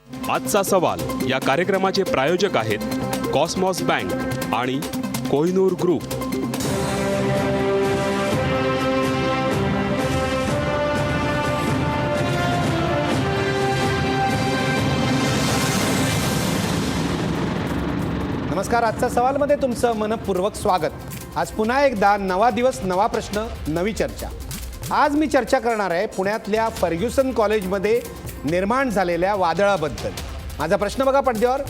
आजचा सवाल या कार्यक्रमाचे प्रायोजक आहेत कॉस्मॉस बँक आणि कोहिनूर ग्रुप। नमस्कार, आजचा सवालमध्ये तुमचं मनपूर्वक स्वागत। आज पुन्हा एकदा नवा दिवस, नवा प्रश्न, नवी चर्चा। आज मी चर्चा करणार आहे पुण्यातल्या फर्ग्युसन कॉलेजमध्ये निर्माण झालेल्या वादळाबद्दल। माझा प्रश्न बघा पडद्यावर,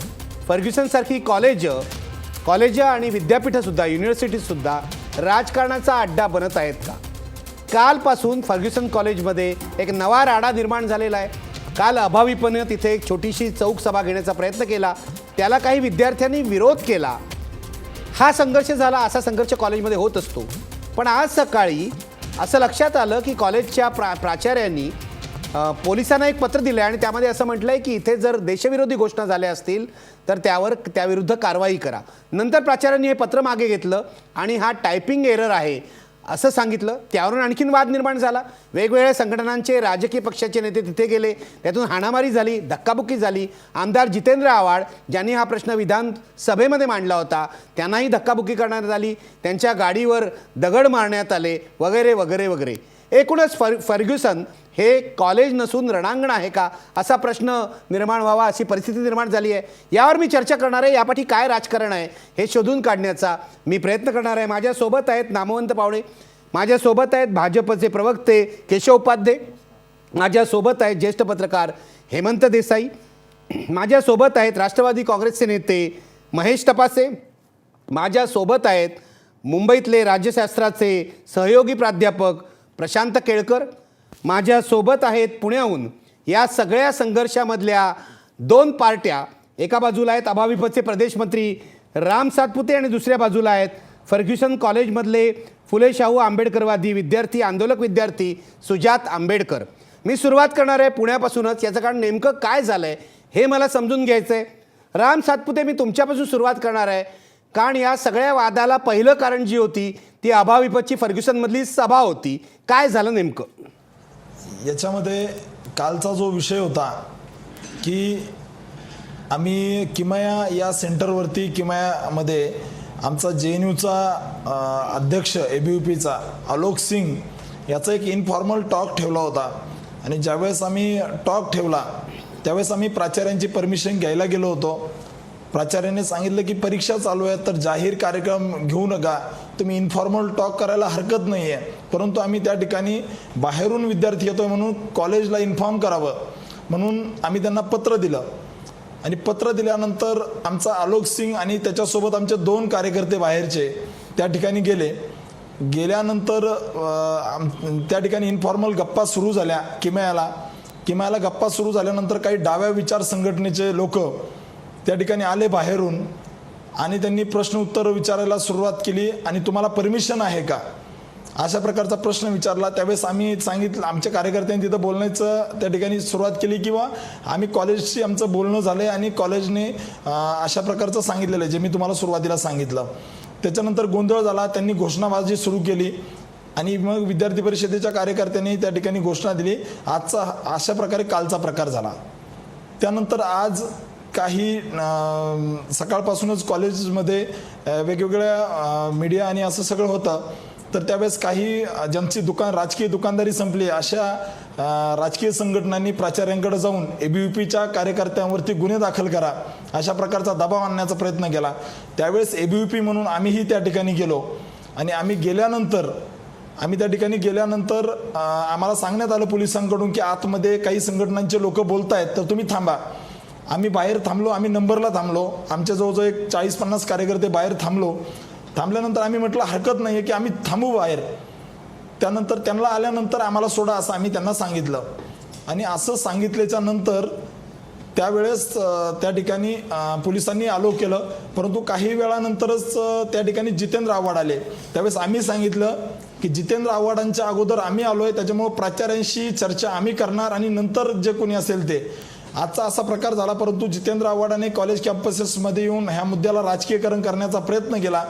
फर्ग्युसनसारखी कॉलेज आणि विद्यापीठंसुद्धा, युनिव्हर्सिटीसुद्धा राजकारणाचा अड्डा बनत आहेत का? कालपासून फर्ग्युसन कॉलेजमध्ये एक नवा राडा निर्माण झालेला आहे। काल अभावीपणे तिथे एक छोटीशी चौक सभा घेण्याचा प्रयत्न केला, त्याला काही विद्यार्थ्यांनी विरोध केला, हा संघर्ष झाला। असा संघर्ष कॉलेजमध्ये होत असतो। पण आज सकाळी असं लक्षात आलं की कॉलेजच्या प्राचार्यांनी पोलिसांना एक पत्र दिलं आहे आणि त्यामध्ये असं म्हटलं आहे की इथे जर देशविरोधी घोषणा झाल्या असतील तर त्याविरुद्ध कारवाई करा। नंतर प्राचार्यांनी हे पत्र मागे घेतलं आणि हा टायपिंग एरर आहे असं सांगितलं। त्यावरून आणखीन वाद निर्माण झाला। वेगवेगळ्या संघटनांचे, राजकीय पक्षाचे नेते तिथे गेले, त्यातून हाणामारी झाली, धक्काबुक्की झाली। आमदार जितेंद्र आव्हाड ज्यांनी हा प्रश्न विधानसभेमध्ये मांडला होता त्यांनाही धक्काबुक्की करण्यात आली, त्यांच्या गाडीवर दगड मारण्यात आले, वगैरे वगैरे वगैरे। एकूणच फर्ग्युसन हे कॉलेज नसून रणांगण आहे का असा प्रश्न निर्माण व्हावा अशी परिस्थिती निर्माण झाली आहे। यावर मी चर्चा करणार आहे। यापाठी काय राजकारण आहे हे शोधून काढण्याचा मी प्रयत्न करणार आहे। माझ्यासोबत आहेत नामवंत पाहुणे, माझ्यासोबत आहेत भाजपचे प्रवक्ते केशव उपाध्ये, माझ्यासोबत आहेत ज्येष्ठ पत्रकार हेमंत देसाई, माझ्यासोबत आहेत राष्ट्रवादी काँग्रेसचे नेते महेश तपासे, माझ्यासोबत आहेत मुंबईतले राज्यशास्त्राचे सहयोगी प्राध्यापक प्रशांत केळकर, माझ्यासोबत आहेत पुण्याहून या सगळ्या संघर्षामधल्या दोन पार्ट्या, एका बाजूला आहेत अभाविपचे प्रदेश मंत्री राम सातपुते आणि दुसऱ्या बाजूला आहेत फर्ग्युसन कॉलेजमधले फुले शाहू आंबेडकरवादी विद्यार्थी, आंदोलक विद्यार्थी सुजात आंबेडकर। मी सुरुवात करणार आहे पुण्यापासूनच। याचं कारण नेमकं काय झालं आहे हे मला समजून घ्यायचं आहे। राम सातपुते, मी तुमच्यापासून सुरुवात करणार आहे, कारण या सगळ्या वादाला पहिलं कारण जी होती ती अभाविपची फर्ग्युसनमधली सभा होती। काय झालं नेमकं याच्यामध्ये? कालचा जो विषय होता की आम्ही किमया या सेंटरवरती, किमयामध्ये आमचा JNUचा अध्यक्ष ABVPचा आलोक सिंग याचा एक इनफॉर्मल टॉक ठेवला होता आणि ज्यावेळेस आम्ही टॉक ठेवला त्यावेळेस आम्ही प्राचार्यांची परमिशन घ्यायला गेलो होतो। प्राचार्याने सांगितलं की परीक्षा चालू आहे तर जाहीर कार्यक्रम घेऊ नका, तुम्ही इन्फॉर्मल टॉक करायला हरकत नाही आहे, परंतु आम्ही त्या ठिकाणी बाहेरून विद्यार्थी येतोय म्हणून कॉलेजला इन्फॉर्म करावं म्हणून आम्ही त्यांना पत्र दिलं। आणि पत्र दिल्यानंतर आमचा आलोक सिंग आणि त्याच्यासोबत आमचे दोन कार्यकर्ते बाहेरचे त्या ठिकाणी गेल्यानंतर त्या ठिकाणी इन्फॉर्मल गप्पा सुरू झाल्या। किमयाला गप्पा सुरू झाल्यानंतर काही डाव्या विचार संघटनेचे लोक त्या ठिकाणी आले बाहेरून आणि त्यांनी प्रश्न उत्तर विचारायला सुरुवात केली आणि तुम्हाला परमिशन आहे का अशा प्रकारचा प्रश्न विचारला। त्यावेळेस आम्ही सांगितलं, आमच्या कार्यकर्त्यांनी तिथं बोलण्याचं त्या ठिकाणी सुरुवात केली किंवा आम्ही कॉलेजशी आमचं बोलणं झालं आहे आणि कॉलेजने अशा प्रकारचं सांगितलेलं आहे जे मी तुम्हाला सुरुवातीला सांगितलं। त्याच्यानंतर गोंधळ झाला, त्यांनी घोषणाबाजी सुरू केली आणि मग विद्यार्थी परिषदेच्या कार्यकर्त्यांनी त्या ठिकाणी घोषणा दिली। आजचा अशा प्रकारे कालचा प्रकार झाला। त्यानंतर आज काही सकाळपासूनच कॉलेजमध्ये वेगवेगळ्या मीडिया आणि असं सगळं होतं, तर त्यावेळेस काही ज्यांची राजकीय दुकानदारी संपली अशा राजकीय संघटनांनी प्राचार्यांकडे जाऊन ABVPच्या कार्यकर्त्यांवरती गुन्हे दाखल करा अशा प्रकारचा दबाव आणण्याचा प्रयत्न केला। त्यावेळेस ABVP म्हणून आम्हीही त्या ठिकाणी गेलो आणि आम्ही त्या ठिकाणी गेल्यानंतर आम्हाला सांगण्यात आलं पोलिसांकडून की आतमध्ये काही संघटनांचे लोक बोलत आहेत तर तुम्ही थांबा। आम्ही बाहेर थांबलो, आम्ही नंबरला थांबलो, आमच्या जवळजवळ एक 40-50 कार्यकर्ते बाहेर थांबल्यानंतर आम्ही म्हटलं हरकत नाही आहे की आम्ही थांबू बाहेर। त्यानंतर त्यांना आल्यानंतर आम्हाला सोडा असं आम्ही त्यांना सांगितलं आणि असं सांगितल्याच्या नंतर त्यावेळेस त्या ठिकाणी पोलिसांनी आलो केलं, परंतु काही वेळानंतरच त्या ठिकाणी जितेंद्र आव्हाड आले। त्यावेळेस आम्ही सांगितलं की जितेंद्र आव्हाडांच्या अगोदर आम्ही आलोय, त्याच्यामुळे प्राचार्यांशी चर्चा आम्ही करणार आणि नंतर जे कोणी असेल ते। आजचा असा प्रकार झाला, परंतु जितेंद्र आव्हाडाने कॉलेज कॅम्पसेसमध्ये येऊन ह्या मुद्द्याला राजकीयकरण करण्याचा प्रयत्न केला।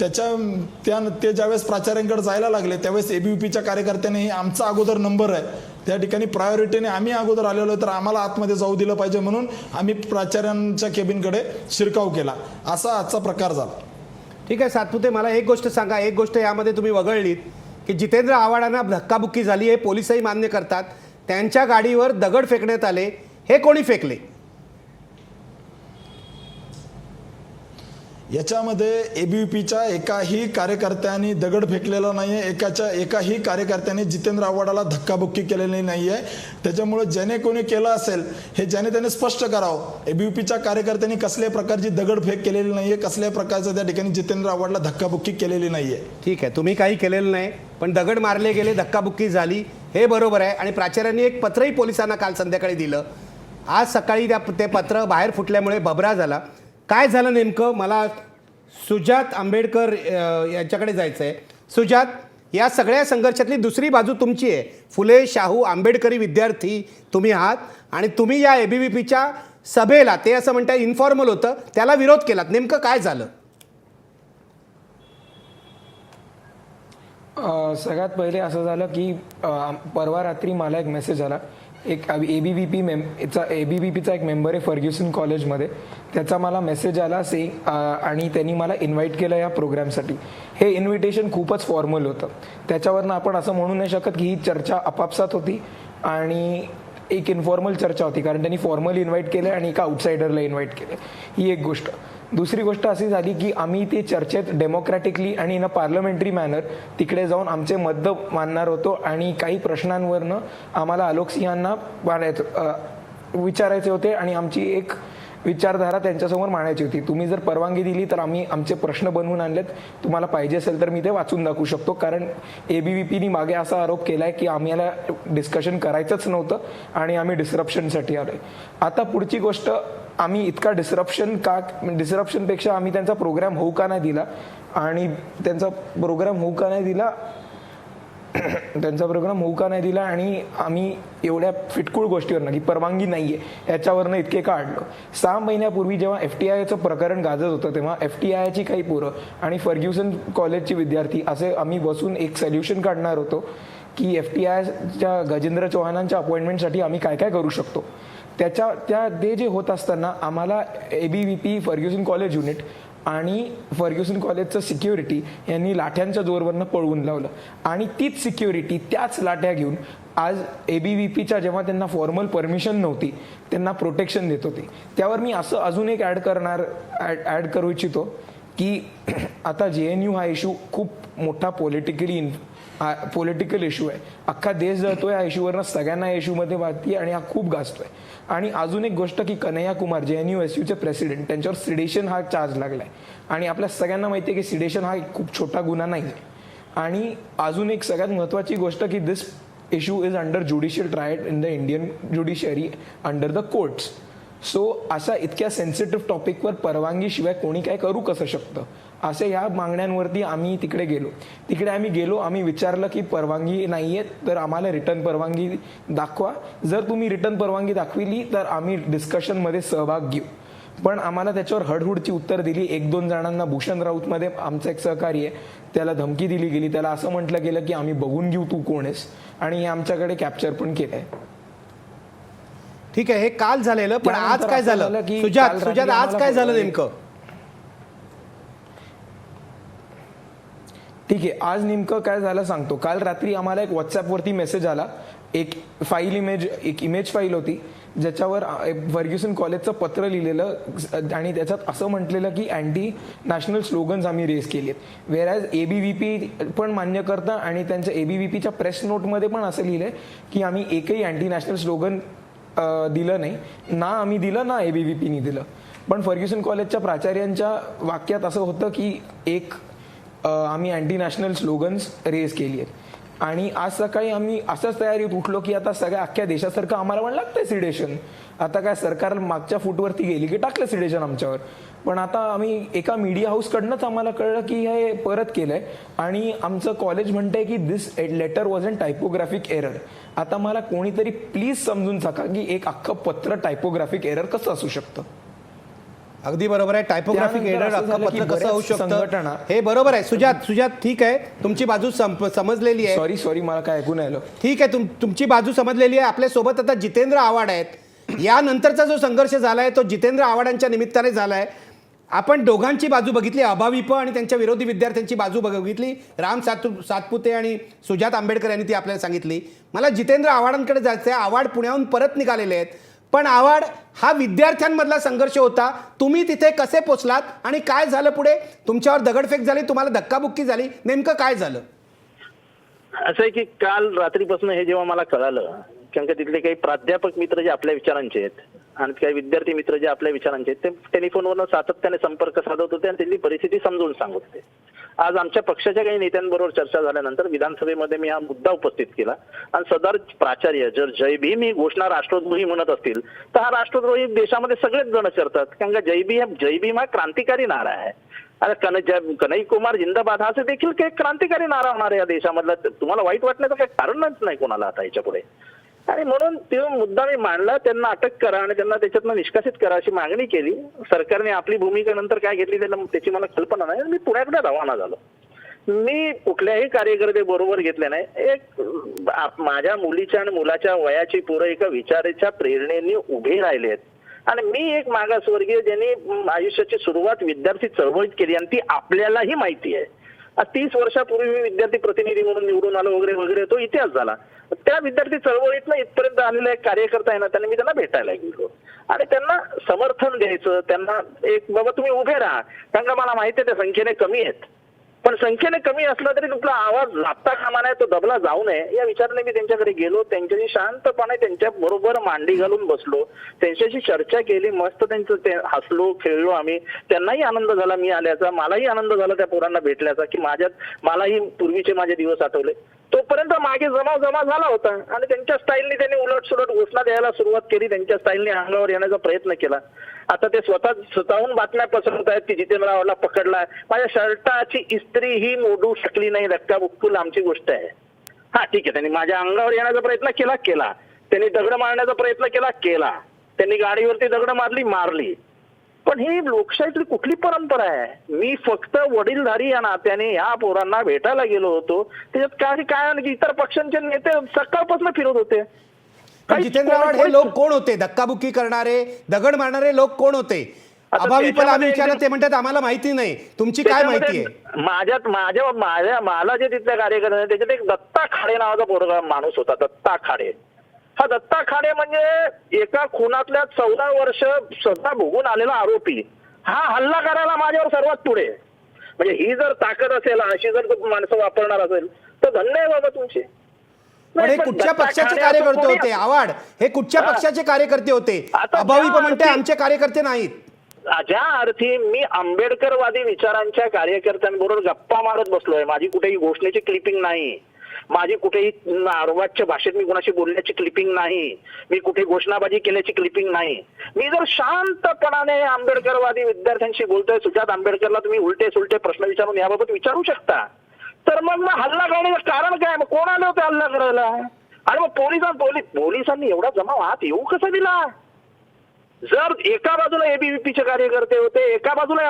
ते ज्यावेळेस प्राचार्यांकडे जायला लागले त्यावेळेस ABVPच्या कार्यकर्त्यांनी आमचा अगोदर नंबर आहे त्या ठिकाणी प्रायोरिटीने आम्ही अगोदर आलेलो तर आम्हाला आतमध्ये जाऊ दिलं पाहिजे म्हणून आम्ही प्राचार्यांच्या केबिनकडे शिरकाव केला. असा आजचा प्रकार झाला. ठीक आहे सातपुते, मला एक गोष्ट सांगा, एक गोष्ट यामध्ये तुम्ही वगळलीत की जितेंद्र आव्हाडांना धक्काबुक्की झाली, हे पोलिसही मान्य करतात. त्यांच्या गाडीवर दगड फेकण्यात आले, हे कोणी फेकले? याच्यामध्ये एबीव्हीपीच्या एकाही कार्यकर्त्यांनी दगड फेकलेला नाहीये, एकाही कार्यकर्त्यांनी जितेंद्र आव्हाडाला धक्काबुक्की केलेली नाहीये. त्याच्यामुळे ज्याने कोणी केलं असेल हे त्याने स्पष्ट करावं. एबीव्हीपीच्या कार्यकर्त्यांनी कसल्याही प्रकारची दगडफेक केलेली नाहीये, कसल्याही प्रकारचं त्या ठिकाणी जितेंद्र आव्हाडला धक्काबुक्की केलेली नाहीये. ठीक आहे, तुम्ही काही केलेलं नाही, पण दगड मारले गेले, धक्काबुक्की झाली, हे बरोबर आहे. आणि प्राचार्यांनी एक पत्रही पोलिसांना काल संध्याकाळी दिलं. आज सकाळी ते पत्र बाहेर फुटल्यामुळे भबरा झाला. काय झालं नेमकं? मला सुजात आंबेडकर यांच्याकडे जायचं आहे. सुजात, या सगळ्या संघर्षातली दुसरी बाजू तुमची आहे. फुले शाहू आंबेडकरी विद्यार्थी तुम्ही आहात आणि तुम्ही या एबीव्हीपीच्या सभेला, ते असं म्हणतात इन्फॉर्मल होतं, त्याला विरोध केलात. नेमकं काय झालं? सगळ्यात पहिले असं झालं की परवा रात्री मला एक मेसेज आला. एक एबीव्हीपीचा एक मेंबर आहे फर्ग्युसन कॉलेजमध्ये, त्याचा मला मेसेज आला आणि त्यांनी मला इन्व्हाइट केलं या प्रोग्रामसाठी. हे इन्व्हिटेशन खूपच फॉर्मल होतं. त्याच्यावरनं आपण असं म्हणू नाही शकत की ही चर्चा आपापसात होती आणि एक इन्फॉर्मल चर्चा होती, कारण त्यांनी फॉर्मली इन्व्हाइट केलं आणि एका आउटसाइडरला इन्व्हाइट केलं. ही एक गोष्ट. दुसरी गोष्ट अशी झाली की आम्ही ते चर्चेत डेमोक्रॅटिकली आणि इन अ पार्लमेंटरी मॅनर तिकडे जाऊन आमचे मत मांडणार होतो आणि काही प्रश्नांवरनं आम्हाला आलोक सिंहांना विचारायचे होते आणि आमची एक विचारधारा त्यांच्यासमोर मांडायची होती. तुम्ही जर परवानगी दिली तर आम्ही आमचे प्रश्न बनवून आणलेत, तुम्हाला पाहिजे असेल तर मी ते वाचून दाखवू शकतो. कारण एबीव्हीपीनी मागे असा आरोप केलाय की आम्हाला डिस्कशन करायचंच नव्हतं आणि आम्ही डिस्रप्शनसाठी आलोय. आता पुढची गोष्ट, आम्ही इतका डिस्रप्शनपेक्षा आम्ही त्यांचा प्रोग्राम होऊ का नाही दिला आणि त्यांचा प्रोग्राम होऊ का नाही दिला आणि आम्ही एवढ्या फिटकूळ गोष्टीवरनं की परवानगी नाहीये याच्यावरनं इतके का अडलो. 6 महिन्यापूर्वी जेव्हा FTIचं प्रकरण गाजत होतं तेव्हा FTIची काही पोरं आणि फर्ग्युसन कॉलेजचे विद्यार्थी असे आम्ही बसून एक सोल्युशन काढणार होतो की FTIच्या गजेंद्र चव्हाणांच्या अपॉइंटमेंटसाठी आम्ही काय काय करू शकतो. ते जे होत असताना आम्हाला एबीव्हीपी फर्ग्युसन कॉलेज युनिट आणि फर्ग्युसन कॉलेजचं सिक्युरिटी यांनी लाठ्यांच्या जोरवरनं पळवून लावलं आणि तीच सिक्युरिटी, त्याच लाठ्या घेऊन आज एबीव्हीपीच्या जेव्हा त्यांना फॉर्मल परमिशन नव्हती त्यांना प्रोटेक्शन देत होते. त्यावर मी असं अजून एक ॲड करू इच्छितो की आता JNU हा इश्यू खूप मोठा पॉलिटिकल इश्यू आहे. अख्खा देश जळतोय या इश्यूवरनं, सगळ्यांना इश्यूमध्ये वाटते आणि हा खूप गाजतोय. आणि अजून एक गोष्ट की कन्हैया कुमार JNU-SUचे प्रेसिडेंट, त्यांच्यावर सिडेशन हा चार्ज लागलाय आणि आपल्या सगळ्यांना माहिती आहे की सिडेशन हा खूप छोटा गुन्हा नाही आहे. आणि अजून एक सगळ्यात महत्त्वाची गोष्ट की this issue is under judicial trial in the Indian judiciary under the courts. So अशा इतक्या सेन्सिटिव्ह टॉपिकवर परवानगीशिवाय कोणी काय करू कसं शकतं, असे या मागण्यांवरती आम्ही तिकडे गेलो. आम्ही विचारलं की परवानगी नाहीये तर आम्हाला रिटर्न परवानगी दाखवा. जर तुम्ही रिटर्न परवानगी दाखविली तर आम्ही डिस्कशनमध्ये सहभाग घेऊ. पण आम्हाला त्याच्यावर हडहुडची उत्तर दिली. 1-2 जणांना, भूषण राऊतमध्ये आमचा एक सहकारी आहे, त्याला धमकी दिली गेली. त्याला असं म्हटलं गेलं की आम्ही बघून घेऊ तू कोण आहेस, आणि हे आमच्याकडे कॅप्चर पण केलंय. ठीक आहे, हे काल झालेलं, पण आज काय झालं? सुजात आज काय झालं नेमकं? ठीक आहे, आज नेमकं काय झालं सांगतो. काल रात्री आम्हाला एक व्हॉट्सॲपवरती मेसेज आला. एक इमेज फाईल होती ज्याच्यावर फर्ग्युसन कॉलेजचं पत्र लिहिलेलं आणि त्याच्यात असं म्हटलेलं की अँटी नॅशनल स्लोगन्स आम्ही रेस केली आहेत. वेरॅज एबीव्हीपी पण मान्य करतं आणि त्यांच्या एबीव्हीपीच्या प्रेस नोटमध्ये पण असं लिहिलंय की आम्ही एकही अँटी नॅशनल स्लोगन दिलं नाही, ना आम्ही दिलं ना एबीव्हीपीनी दिलं. पण फर्ग्युसन कॉलेजच्या प्राचार्यांच्या वाक्यात असं होतं की आम्ही अँटी नॅशनल स्लोगन्स रेज केली आहेत. आणि आज सकाळी आम्ही असंच तयारीत उठलो की आता सगळ्या अख्ख्या देशासारखं आम्हाला पण लागतंय सिडेशन. आता काय सरकार मागच्या फूटवरती गेली की टाकलं सिडेशन आमच्यावर. पण आता आम्ही एका मीडिया हाऊसकडनंच आम्हाला कळलं की हे परत केलंय आणि आमचं कॉलेज म्हणतंय की दिस लेटर वॉज अन टायपोग्राफिक एरर. आता मला कोणीतरी प्लीज समजून सांगा की एक अख्खं पत्र टायपोग्राफिक एरर कसं असू शकतं. अगदी बरोबर आहे. टायपोग्राफिक त्यानंतर एरर असं झालं की पत्र कसं होऊ बऱ्याच शकतं संघटना- हे बरोबर आहे. सुजात ठीक आहे, तुमची बाजू समजलेली आहे. सॉरी मला काय ऐकून आलं. ठीक आहे, तुमची बाजू समजलेली आहे. आपल्या सोबत आता जितेंद्र आव्हाड आहेत. यानंतरचा जो संघर्ष झालाय तो जितेंद्र आव्हाडांच्या निमित्ताने झालाय. आपण दोघांची बाजू बघितली, अभाविप आणि त्यांच्या विरोधी विद्यार्थ्यांची बाजू बघितली. राम सातपुते आणि सुजात आंबेडकर यांनी ती आपल्याला सांगितली. मला जितेंद्र आव्हाडांकडे जायचं आहे. आव्हाड पुण्याहून परत निघालेले आहेत, पण आव्हाड हा विद्यार्थ्यांमधला संघर्ष होता. तुम्ही तिथे कसे पोचलात आणि काय झालं पुढे? तुमच्यावर दगडफेक झाली, तुम्हाला धक्काबुक्की झाली, नेमकं काय झालं? असं आहे की काल रात्रीपासून हे जेव्हा मला कळालं, कारण का तिथले काही प्राध्यापक मित्र जे आपल्या विचारांचे आहेत आणि काही विद्यार्थी मित्र जे आपल्या विचारांचे आहेत, ते टेलिफोनवरून सातत्याने संपर्क साधत होते आणि त्यांची परिस्थिती समजून सांगत होते. आज आमच्या पक्षाच्या काही नेत्यांबरोबर चर्चा झाल्यानंतर विधानसभेमध्ये मी हा मुद्दा उपस्थित केला आणि सदर प्राचार्य जर जय भीम ही घोषणा राष्ट्रद्रोही म्हणत असतील तर हा राष्ट्रद्रोही देशामध्ये सगळेच जण करतात. कारण का जय भीम हा क्रांतिकारी नारा आहे. आता कन्हई कुमार जिंदाबाद हा देखील काही क्रांतिकारी नारा होणार आहे या देशामधला. तुम्हाला वाईट वाटण्याचं काही कारणच नाही कोणाला आता याच्या पुढे. आणि म्हणून तो मुद्दा मी मांडला, त्यांना अटक करा आणि त्यांना त्याच्यातनं निष्कासित करा अशी मागणी केली. सरकारने आपली भूमिका नंतर काय घेतली त्याची मला कल्पना नाही. मी पुण्याकडे रवाना झालो. मी कुठल्याही कार्यकर्ते बरोबर घेतले नाही. एक माझ्या मुलीच्या आणि मुलाच्या वयाची पोरं एका विचाराच्या प्रेरणेने उभे राहिले आहेत आणि मी एक मागासवर्गीय ज्यांनी आयुष्याची सुरुवात विद्यार्थी चळवळीत केली आणि ती आपल्यालाही माहिती आहे. 30 वर्षापूर्वी मी विद्यार्थी प्रतिनिधी म्हणून निवडून आलो वगैरे वगैरे, तो इतिहास झाला. त्या विद्यार्थी चळवळीतनं इथपर्यंत आलेला एक कार्यकर्ता आहे ना, त्यांनी मी त्यांना भेटायला गेलो आणि त्यांना समर्थन द्यायचं, त्यांना एक बाबा तुम्ही उभे राहा. कारण का मला माहिती आहे त्या संख्येने कमी आहेत, पण संख्येने कमी असला तरी तुमचा आवाज लाभता कामा नये, तो दबला जाऊ नये या विचाराने मी त्यांच्याकडे गेलो. त्यांच्याशी शांतपणे त्यांच्या बरोबर मांडी घालून बसलो, त्यांच्याशी चर्चा केली, मस्त त्यांचं ते हसलो खेळलो आम्ही. त्यांनाही आनंद झाला मी आल्याचा, मलाही आनंद झाला त्या पोरांना भेटल्याचा की मलाही पूर्वीचे माझे दिवस आठवले. तोपर्यंत मागे जमा झाला होता आणि त्यांच्या स्टाईलने त्यांनी उलटसुलट घोषणा द्यायला सुरुवात केली, त्यांच्या स्टाईलने अंगावर येण्याचा प्रयत्न केला. आता ते स्वतःहून बातम्या पसरवत आहेत की जितेंद्र आव्हाडला पकडलाय. माझ्या शर्टाची इस्त्री ही मोडू शकली नाही, धक्काबुक्की आमची गोष्ट आहे. हा ठीक आहे, त्यांनी माझ्या अंगावर येण्याचा प्रयत्न केला, त्यांनी दगड मारण्याचा प्रयत्न केला, त्यांनी गाडीवरती दगड मारली. पण ही लोकशाहीतली कुठली परंपरा आहे? मी फक्त वडीलधारी या नात्याने ह्या पोरांना भेटायला गेलो होतो. त्याच्यात काय इतर पक्षांचे नेते सकाळपासून फिरत होते. पण जितेंद्र आव्हाड हे लोक कोण होते? धक्काबुक्की करणारे, दगड मारणारे लोक कोण होते? अभाविपला आम्ही विचारलं, ते म्हणतात आम्हाला माहिती नाही. तुमची काय माहिती आहे? मला जे तिथल्या कार्यकर्ते त्याच्यात एक दत्ता खाडे नावाचा पोरगा माणूस होता. दत्ता खाडे, हा दत्ता खाडे म्हणजे एका खुनातल्या 14 वर्ष सजा भोगून आलेला आरोपी. हा हल्ला करायला माझ्यावर सर्वात पुढे. म्हणजे ही जर ताकद असेल, अशी जर माणसं वापरणार असेल तर धन्य आहे बाबा तुमची. पण हे कुठच्या पक्षाचे कार्यकर्ते होते आव्हाड? हे कुठच्या पक्षाचे कार्यकर्ते होते? अभाविप म्हणते आमचे कार्यकर्ते नाहीत. ज्या अर्थी मी आंबेडकरवादी विचारांच्या कार्यकर्त्यांबरोबर गप्पा मारत बसलोय, माझी कुठेही घोषणेची क्लिपिंग नाही, माझी कुठेही अर्वाच्य भाषेत मी कोणाशी बोलण्याची क्लिपिंग नाही, मी कुठे घोषणाबाजी केल्याची क्लिपिंग नाही. मी जर शांतपणाने आंबेडकरवादी विद्यार्थ्यांशी बोलतोय, सुजात आंबेडकरला तुम्ही उलटे सुलटे प्रश्न विचारून याबाबत विचारू शकता, तर मग हल्ला करण्याचं कारण काय? मग कोण आले होते हल्ला करायला? आणि मग पोलिसांनी एवढा जमाव आत येऊ कसा दिला? जर एका बाजूला एबीव्हीपीचे कार्यकर्ते होते, एका बाजूला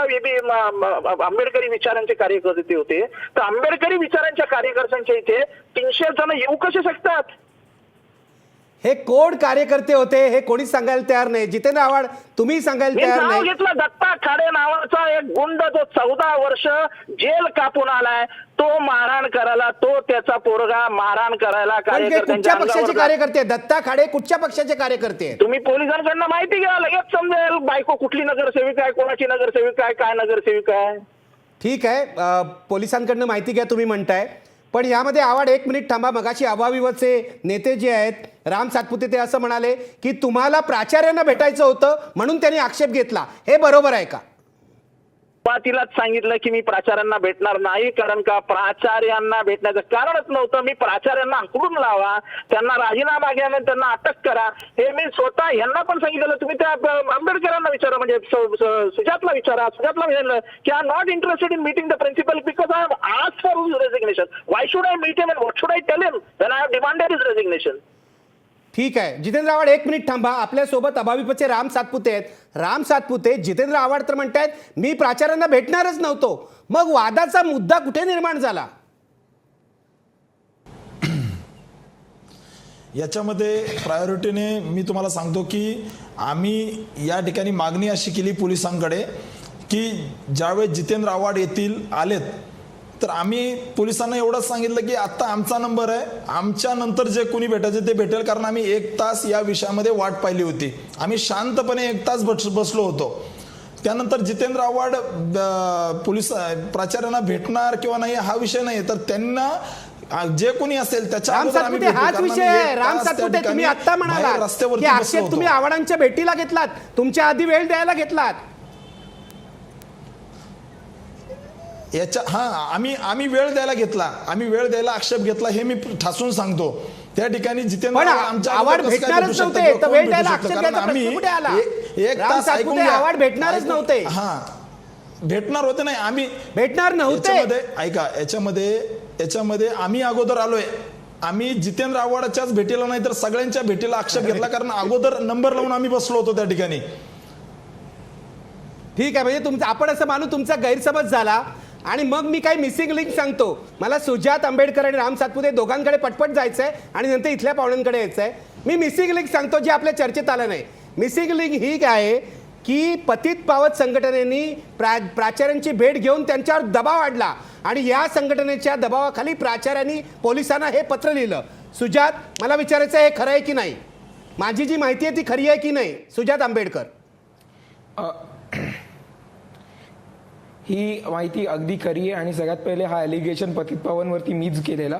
आंबेडकरी विचारांचे कार्यकर्ते होते, तर आंबेडकरी विचारांच्या कार्यकर्त्यांच्या इथे 300 जण येऊ कसे शकतात? हे कोण कार्यकर्ते होते हे कोणीच सांगायला तयार नाही. जितेंद्र आव्हाड तुम्ही सांगायला तयार नाव नाही. घेतलं दत्ता खाडे नावाचा एक गुंड, जो 14 वर्ष जेल कापून आलाय, तो मारहाण करायला, तो त्याचा पोरगा मारहाण करायला कुठच्या पक्षाचे कार्यकर्ते? दत्ता खाडे कुठच्या पक्षाचे कार्यकर्ते? तुम्ही पोलिसांकडनं माहिती घ्या, लगेच समजेल बायको कुठली नगरसेविका आहे, कोणाची नगरसेविका आहे, काय नगरसेविका आहे. ठीक आहे, पोलिसांकडनं माहिती घ्या तुम्ही म्हणताय, पण यामध्ये आव्हाड एक मिनिट थांबा. मगाशी अभाविपचे नेते जे आहेत राम सातपुते ते असं म्हणाले की तुम्हाला प्राचार्यांना भेटायचं होतं म्हणून त्यांनी आक्षेप घेतला. हे बरोबर आहे का? तिलाच सांगितलं की मी प्राचार्यांना भेटणार नाही, कारण का प्राचार्यांना भेटण्याचं कारणच नव्हतं. मी प्राचार्यांना आंकडून लावा, त्यांना राजीनामा घ्या, त्यांना अटक करा, हे मी स्वतः यांना पण सांगितलं. तुम्ही त्या आंबेडकरांना विचारा, म्हणजे सुजातला विचारा. सुजातला विचारलं की I am not interested in meeting the principal because I have asked for his resignation. Why should I meet him and what should I tell him when I have demanded his resignation? ठीक आहे जितेंद्र आव्हाड, एक minute थांबा. आपल्यासोबत अभाविपचे राम सातपुते आहेत. राम सातपुते, जितेंद्र आव्हाड तर म्हणतायत मी प्राचार्यांना भेटणारच नव्हतो. मग वादाचा मुद्दा कुठे निर्माण झाला? याच्यामध्ये प्रायोरिटीने मी तुम्हाला सांगतो की आम्ही या ठिकाणी मागणी अशी केली पोलिसांकडे की ज्यावेळेस जितेंद्र आव्हाड आलेत तर आम्ही पोलिसांना एवढंच सांगितलं की आत्ता आमचा नंबर आहे, आमच्या नंतर जे कोणी भेटायचे ते भेटेल, कारण आम्ही 1 तास या विषयामध्ये वाट पाहिली होती. आम्ही शांतपणे 1 तास बसलो होतो. त्यानंतर जितेंद्र आव्हाड पोलीस प्राचार्यांना भेटणार किंवा नाही हा विषय नाही, तर त्यांना जे कोणी असेल त्याच्या राम सातपुते हाच विषय आहे. राम सातपुते, तुम्ही आता म्हणालात रस्त्यावरती की आक्षेप तुम्ही आव्हाडांच्या भेटीला घेतलात, तुमच्या आधी वेळ द्यायला घेतलात. आम्ही वेळ द्यायला घेतला, आम्ही वेळ द्यायला आक्षेप घेतला हे मी ठासून सांगतो. त्या ठिकाणी जितेंद्र पण आव्हाड भेटणारच नव्हते, तर वेळ द्यायला आक्षेप घ्यायचा प्रश्न कुठे आला? राम सातपुते आव्हाड भेटणारच नव्हते. भेटणार होते नाही, आम्ही भेटणार नव्हते. ऐका, याच्यामध्ये आम्ही अगोदर आलोय. आम्ही जितेंद्र आव्हाडाच्याच भेटीला नाही तर सगळ्यांच्या भेटीला आक्षेप घेतला, कारण अगोदर नंबर लावून आम्ही बसलो होतो त्या ठिकाणी. ठीक आहे, म्हणजे तुमचं आपण असं मानू तुमचा गैरसमज झाला. आणि मग मी काही मिसिंग लिंक सांगतो. मला सुजात आंबेडकर आणि राम सातपुते दोघांकडे पटपट जायचं आहे आणि नंतर इथल्या पाहुण्यांकडे यायचं आहे. मी मिसिंग लिंक सांगतो जे आपल्या चर्चेत आलं नाही. मिसिंग लिंक ही आहे की पतित पावत संघटनेनी प्राचार्यांची भेट घेऊन त्यांच्यावर दबाव आणला आणि या संघटनेच्या दबावाखाली प्राचार्यांनी पोलिसांना हे पत्र लिहिलं. सुजात, मला विचारायचं आहे हे खरं आहे की नाही? माझी जी माहिती आहे ती खरी आहे की नाही? सुजात आंबेडकर, ही माहिती अगदी खरी आहे आणि सगळ्यात पहिले हा ॲलिगेशन पतित पावनवरती मीच केलेला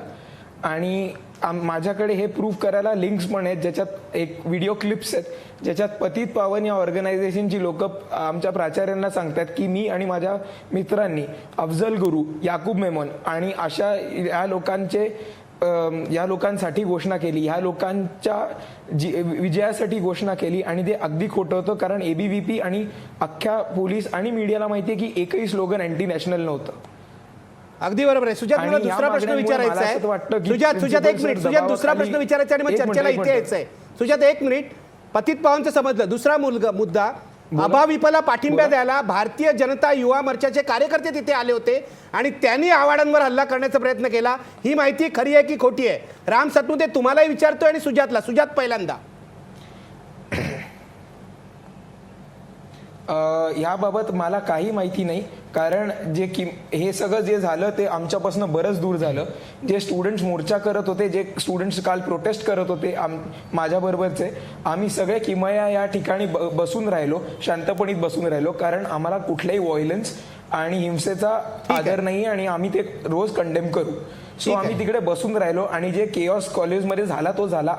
आणि माझ्याकडे हे प्रूव्ह करायला लिंक्स पण आहेत, ज्याच्यात एक व्हिडिओ क्लिप्स आहेत ज्याच्यात पतित पावन या ऑर्गनायझेशनची लोक आमच्या प्राचार्यांना सांगतात की मी आणि माझ्या मित्रांनी अफजल गुरु, याकूब मेमन आणि अशा या लोकांसाठी घोषणा केली, ह्या लोकांच्या विजयासाठी घोषणा केली आणि ते अगदी खोटं होतं. कारण ABVP आणि अख्ख्या पोलीस आणि मीडियाला माहिती आहे की एकही स्लोगन अँटी नॅशनल नव्हतं. अगदी बरोबर आहे. सुजात, मला दुसरा प्रश्न विचारायचा आहे. सुजात एक मिनिट. सुजात, दुसरा प्रश्न विचारायचा आणि मग चर्चेला इथे यायचं आहे. सुजात एक मिनिट. पतित पावनचं समजलं. दुसरा मुद्दा, अभाविपला पाठिंबा द्यायला भारतीय जनता युवा मोर्चाचे कार्यकर्ते तिथे आले होते आणि त्यांनी आव्हाडांवर हल्ला करण्याचा प्रयत्न केला. ही माहिती खरी आहे की खोटी आहे? राम सातपुते, तुम्हालाही विचारतोय आणि सुजातला. सुजात पहिल्यांदा. याबाबत मला काही माहिती नाही, कारण हे सगळं जे झालं ते आमच्यापासून बरंच दूर झालं. जे स्टुडंट्स मोर्चा करत होते, जे स्टुडंट्स काल प्रोटेस्ट करत होते माझ्याबरोबरचे, आम्ही सगळे किमया या ठिकाणी बसून राहिलो, शांतपणीत बसून राहिलो, कारण आम्हाला कुठल्याही व्हायलन्स आणि हिंसेचा आदर नाही आणि आम्ही ते रोज कंडेम करू. सो आम्ही तिकडे बसून राहिलो आणि जे केऑस कॉलेजमध्ये झाला तो झाला.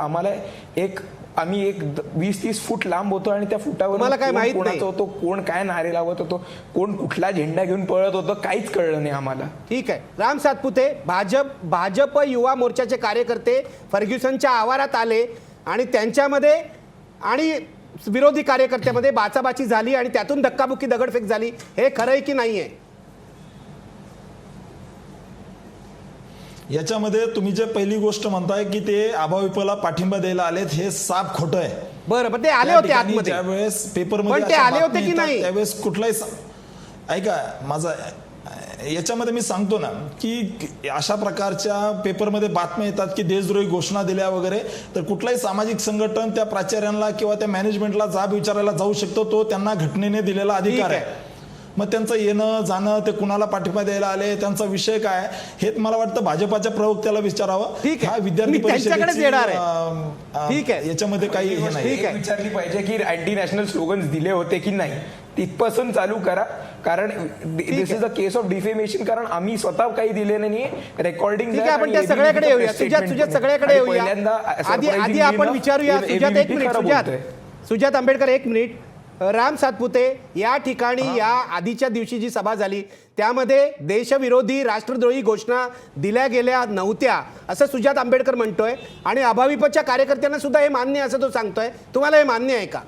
आम्ही एक 20-30 फूट लांब होतो आणि त्या फुटावर मला काय माहित नाही होतो, कोण काय नारे लावत होतो, कोण कुठला झेंडा घेऊन पळत होतं, काहीच कळलं नाही आम्हाला. ठीक आहे. राम सातपुते, भाजप युवा मोर्चाचे कार्यकर्ते फर्ग्युसनच्या आवारात आले आणि त्यांच्यामध्ये आणि विरोधी कार्यकर्त्यामध्ये बाचाबाची झाली आणि त्यातून धक्काबुक्की, दगडफेक झाली. हे खरं आहे की नाहीये? याच्यामध्ये तुम्ही जे पहिली गोष्ट म्हणताय की ते अभाविपला पाठिंबा द्यायला आलेत, हे साफ खोटं आहे. बरं, पण ते आले होते आतमध्ये. ज्यावेळेस पेपरमध्ये पण ते आले होते की नाही? त्यावेळेस कुठलाही ऐका माझा, याच्यामध्ये मी सांगतो ना की अशा प्रकारच्या पेपरमध्ये बातम्या येतात की देशद्रोही घोषणा दिल्या वगैरे, तर कुठलाही सामाजिक संघटन त्या प्राचार्यांना किंवा त्या मॅनेजमेंटला जाब विचारायला जाऊ शकतो. तो त्यांना घटनेने दिलेला अधिकार आहे. मग त्यांचं येणं जाणं, ते कुणाला पाठिंबा द्यायला आले, त्यांचा विषय काय, हे मला वाटतं भाजपाच्या प्रवक्त्याला विचारावं. ठीक आहे, विद्यार्थी परिषदेची ठीक आहे, याच्यामध्ये काही हे नाही. विचारली पाहिजे की अँटी नॅशनल स्लोगन्स दिले होते की नाही, तिथपासून चालू करा. कारण this is a case of defamation. कारण आम्ही स्वतः काही दिले नाही, रेकॉर्डिंग. आपण त्या सगळ्याकडे येऊया. सुजात सगळ्याकडे येऊया. आधी आपण विचारूया. सुजात एक मिनिट. सुजात आंबेडकर एक मिनिट. राम सातपुते, या ठिकाणी या आधीच्या दिवशी जी सभा झाली त्यामध्ये देशविरोधी राष्ट्रद्रोही घोषणा दिल्या गेल्या नव्हत्या असं सुजात आंबेडकर म्हणतोय आणि अभाविपच्या कार्यकर्त्यांना सुद्धा हे मान्य असं तो सांगतोय. तुम्हाला हे मान्य आहे का?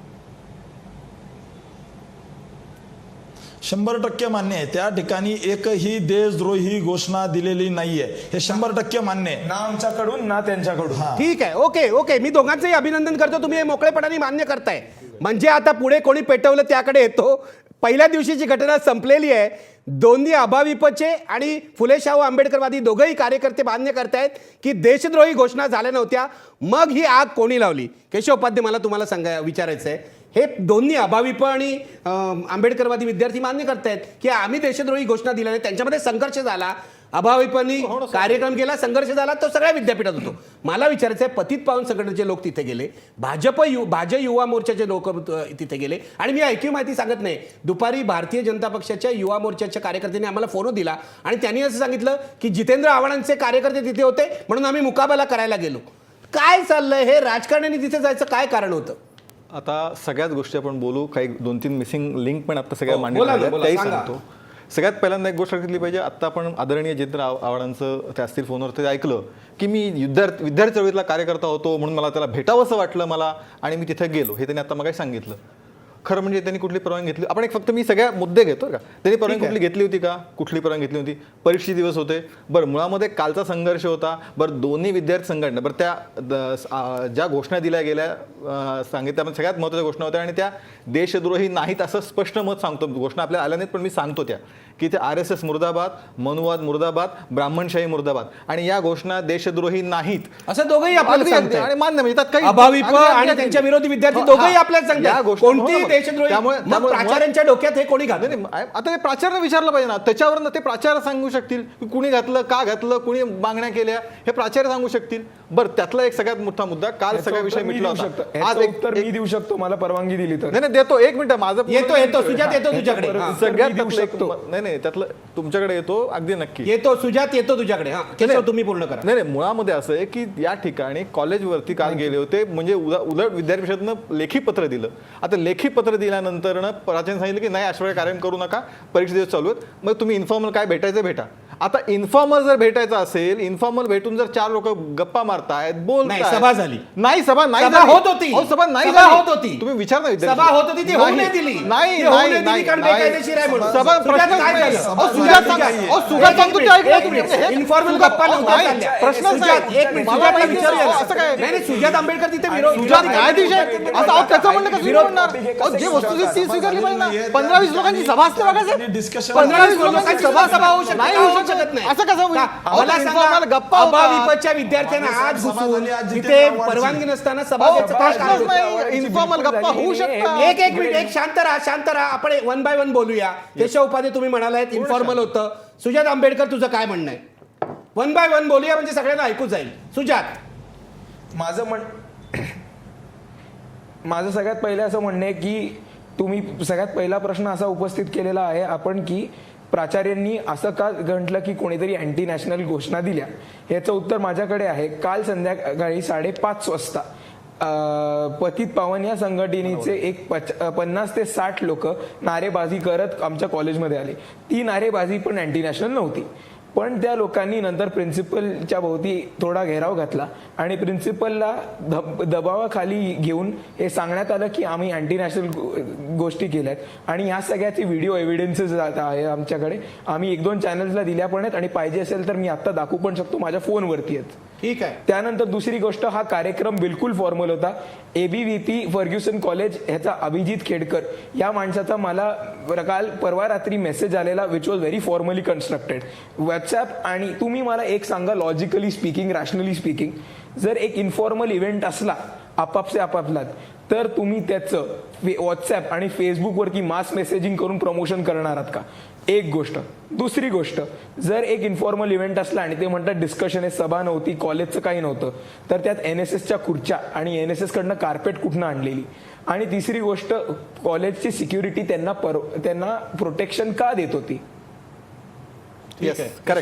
100% मान्य आहे. त्या ठिकाणी एकही देशद्रोही घोषणा दिलेली नाहीये, हे 100% मान्य आहे. ना आमच्याकडून ना त्यांच्याकडून. ठीक आहे, ओके ओके, मी दोघांचंही अभिनंदन करतो, तुम्ही हे मोकळेपणाने मान्य करताय. म्हणजे आता पुढे कोणी पेटवलं त्याकडे येतो. पहिल्या दिवशीची घटना संपलेली आहे. दोन्ही अभाविपचे आणि फुले शाहू आंबेडकरवादी दोघंही कार्यकर्ते मान्य करतायत की देशद्रोही घोषणा झाल्या नव्हत्या. मग ही आग कोणी लावली? केशव उपाध्ये, मला तुम्हाला विचारायचं आहे, हे दोन्ही अभाविप आणि आंबेडकरवादी विद्यार्थी मान्य करतायत की आम्ही देशद्रोही घोषणा दिल्या नाही, त्यांच्यामध्ये संघर्ष झाला, अभाविपांनी कार्यक्रम केला, संघर्ष झाला, तो सगळ्या विद्यापीठात होतो. मला विचारायचं आहे, पतित पावन संघटनेचे लोक तिथे गेले, भाजप युवा मोर्चाचे लोक तिथे गेले, आणि मी ऐकीव माहिती सांगत नाही, दुपारी भारतीय जनता पक्षाच्या युवा मोर्चाच्या कार्यकर्त्यांनी आम्हाला फोन दिला आणि त्यांनी असं सांगितलं की जितेंद्र आव्हाडांचे कार्यकर्ते तिथे होते म्हणून आम्ही मुकाबला करायला गेलो. काय चाललंय हे? राजकारण्यांनी तिथे जायचं काय कारण होतं? आता सगळ्याच गोष्टी आपण बोलू, काही 2-3 मिसिंग लिंक पण आता सगळ्या मांडल्या बोला ना, आहेत, बोला, त्याही सांगा. सांगतो. सगळ्यात पहिल्यांदा एक गोष्ट घेतली पाहिजे. आता आपण आदरणीय जितेंद्र आव्हाडांचं ते असतील फोनवर ते ऐकलं की मी विद्यार्थी चळवळीतला कार्यकर्ता होतो म्हणून मला त्याला भेटावंसं वाटलं मला, आणि मी तिथे गेलो, हे त्यांनी आता मग सांगितलं. खरं म्हणजे त्यांनी कुठली परवानगी घेतली? आपण एक फक्त मी सगळ्या मुद्दे घेतो का, त्यांनी परवानगी कुठली घेतली होती का? कुठली परवानगी घेतली होती? परीक्षेचे दिवस होते, बरं, मुळामध्ये कालचा संघर्ष होता, बरं, दोन्ही विद्यार्थी संघटना, बरं, त्या ज्या घोषणा दिल्या गेल्या सांगितल्या पण सगळ्यात महत्त्वाच्या घोषणा होत्या, आणि त्या देशद्रोही नाहीत असं स्पष्ट मत सांगतो. घोषणा आपल्याला आल्या नाहीत पण मी सांगतो त्या की ते RSS मुर्दाबाद, मनुवाद मुर्दाबाद, ब्राह्मणशाही मुर्दाबाद, आणि या घोषणा देशद्रोही नाहीत असं दोघंही आपल्याला सांगतात. आणि मान्य, म्हणजे त्यात काही अभाविप आणि त्यांच्या विरोधी विद्यार्थी दोघंही आपल्याला सांगतात कोणती देशद्रोही. मग प्राचार्यांच्या डोक्यात हे कोणी घातलं? आता ते प्राचार्याने विचारलं पाहिजे ना, त्याच्यावर ते प्राचार्य सांगू शकतील की कुणी घातलं, का घातलं, कुणी मागण्या केल्या, हे प्राचार्य सांगू शकतील. बरं, त्यातला एक सगळ्यात मोठा मुद्दा काल सगळा विषय मिटला होता. आज उत्तर मी देऊ शकतो, मला परवानगी दिली तर. नाही देतो, एक मिनिट, माझं येतो सुजात, येतो तुझ्याकडे. सगळ्यात नाही त्यातलं तुमच्याकडे येतो, अगदी नक्की येतो सुजात, येतो तुझ्याकडे. केशव, तुम्ही पूर्ण करा. नाही, मुळामध्ये असं आहे की या ठिकाणी कॉलेजवरती काल गेले होते, म्हणजे उलट विद्यार्थी परिषदेनं लेखी पत्र दिलं. आता लेखी पत्र दिल्यानंतर प्राचार्याने सांगितलं की नाही, अशा वेळी कार्यक्रम करू नका, परीक्षा दिवस चालू आहेत, मग तुम्ही इन्फॉर्मल काय भेटायचं भेटा. आता इन्फॉर्मल जर भेटायचं असेल, इन्फॉर्मल भेटून जर 4 लोक गप्पा मारतायत, बोलतायत, सभा झाली नाही, सभा नाही सभा झाली. होत होती. अहो, सभा नाही सभा झाली. होत होती. तुम्ही विचार ना, सभा होत होती, ती होऊ नाही दिली. नाही ती होऊ नाही नाही दिली कारण बेकायदेशीर आहे म्हणून. सभा सुजात, प्रश्न काय झालं? सुजात सांगतो ते ऐकलं तुम्ही. इन्फॉर्मल गप्पा नव्हत्या चालल्या. प्रश्नच सुजात, नाही. एक मिनिट, मला सुजातला माहिती विचारूया. आहे, असं काय? नाही, सुजात आंबेडकर तिथे सुजात न्यायाधीश आहे, असं अहो, त्याचं म्हणणं कसं म्हणणार? जे वस्तुस्थिती ती स्वीकारली पाहिजे ना. 15-20 लोकांची सभा असते बघायचं, डिस्कशन 15-20 लोकांची सभा होऊ शकते, नाही होऊ शकत नाही. असं कसं होईल? मला सांगा, गप्पा अभाविपच्या विद्यार्थ्यांना आज घुसून तिथे परवानगी नसताना सभा घ्यायचं काय कारण होतं? इन्फॉर्मल गप्पा होऊ शकतात. एक मिनिट, एक शांत राहा. आपण 1 बाय 1 बोलूया. केशव उपाध्ये, तुम्ही म्हणालात इन्फॉर्मल होतं. सुजात आंबेडकर, तुझं काय म्हणणं आहे? 1 बाय 1 बोलूया म्हणजे सगळ्यांना ऐकू जाईल. सुजात, माझं सगळ्यात पहिलं असं म्हणणं आहे की तुम्ही सगळ्यात पहिला प्रश्न असा उपस्थित केलेला आहे आपण की प्राचार्यांनी असं का म्हटलं की कोणीतरी अँटी नॅशनल घोषणा दिल्या. याचं उत्तर माझ्याकडे आहे. काल संध्याकाळी 5:30 वाजता पतित पावन या संघटनेचे एक 50 ते 60 लोक नारेबाजी करत आमच्या कॉलेजमध्ये आले. ती नारेबाजी पण अँटी नॅशनल नव्हती, पण त्या लोकांनी नंतर प्रिन्सिपलच्या भोवती थोडा घेराव घातला आणि प्रिन्सिपलला दबावाखाली घेऊन हे सांगण्यात आलं की आम्ही अँटी नॅशनल गोष्टी केल्यात आणि ह्या सगळ्याचे व्हिडिओ एव्हिडन्सेस आहे आमच्याकडे. आम्ही 1-2 चॅनल्सला दिल्या पण आहेत आणि पाहिजे असेल तर मी आत्ता दाखवू पण शकतो, माझ्या फोनवरती आहेत. ठीक आहे. त्यानंतर दुसरी गोष्ट, हा कार्यक्रम बिलकुल फॉर्मल होता. ABVP फर्ग्युसन कॉलेज ह्याचा अभिजित खेडकर या माणसाचा मला काल परवा रात्री मेसेज आलेला which was very formally constructed WhatsApp. आणि तुम्ही मला एक सांगा, लॉजिकली स्पीकिंग, रॅशनली स्पीकिंग, जर एक इन्फॉर्मल इव्हेंट असला आपापल्यात तर तुम्ही त्याचं व्हॉट्सॲप आणि फेसबुकवरती मास मेसेजिंग करून प्रमोशन करणार आहात का? एक गोष्ट. दुसरी गोष्ट, जर एक इन्फॉर्मल इव्हेंट असला आणि ते म्हणतात डिस्कशन आहे, सभा नव्हती, कॉलेजचं काही नव्हतं, तर त्यात NSSच्या खुर्च्या आणि NSS कडनं कार्पेट कुठनं आणलेली. आणि तिसरी गोष्ट, कॉलेजची सिक्युरिटी त्यांना प्रोटेक्शन का देत होती?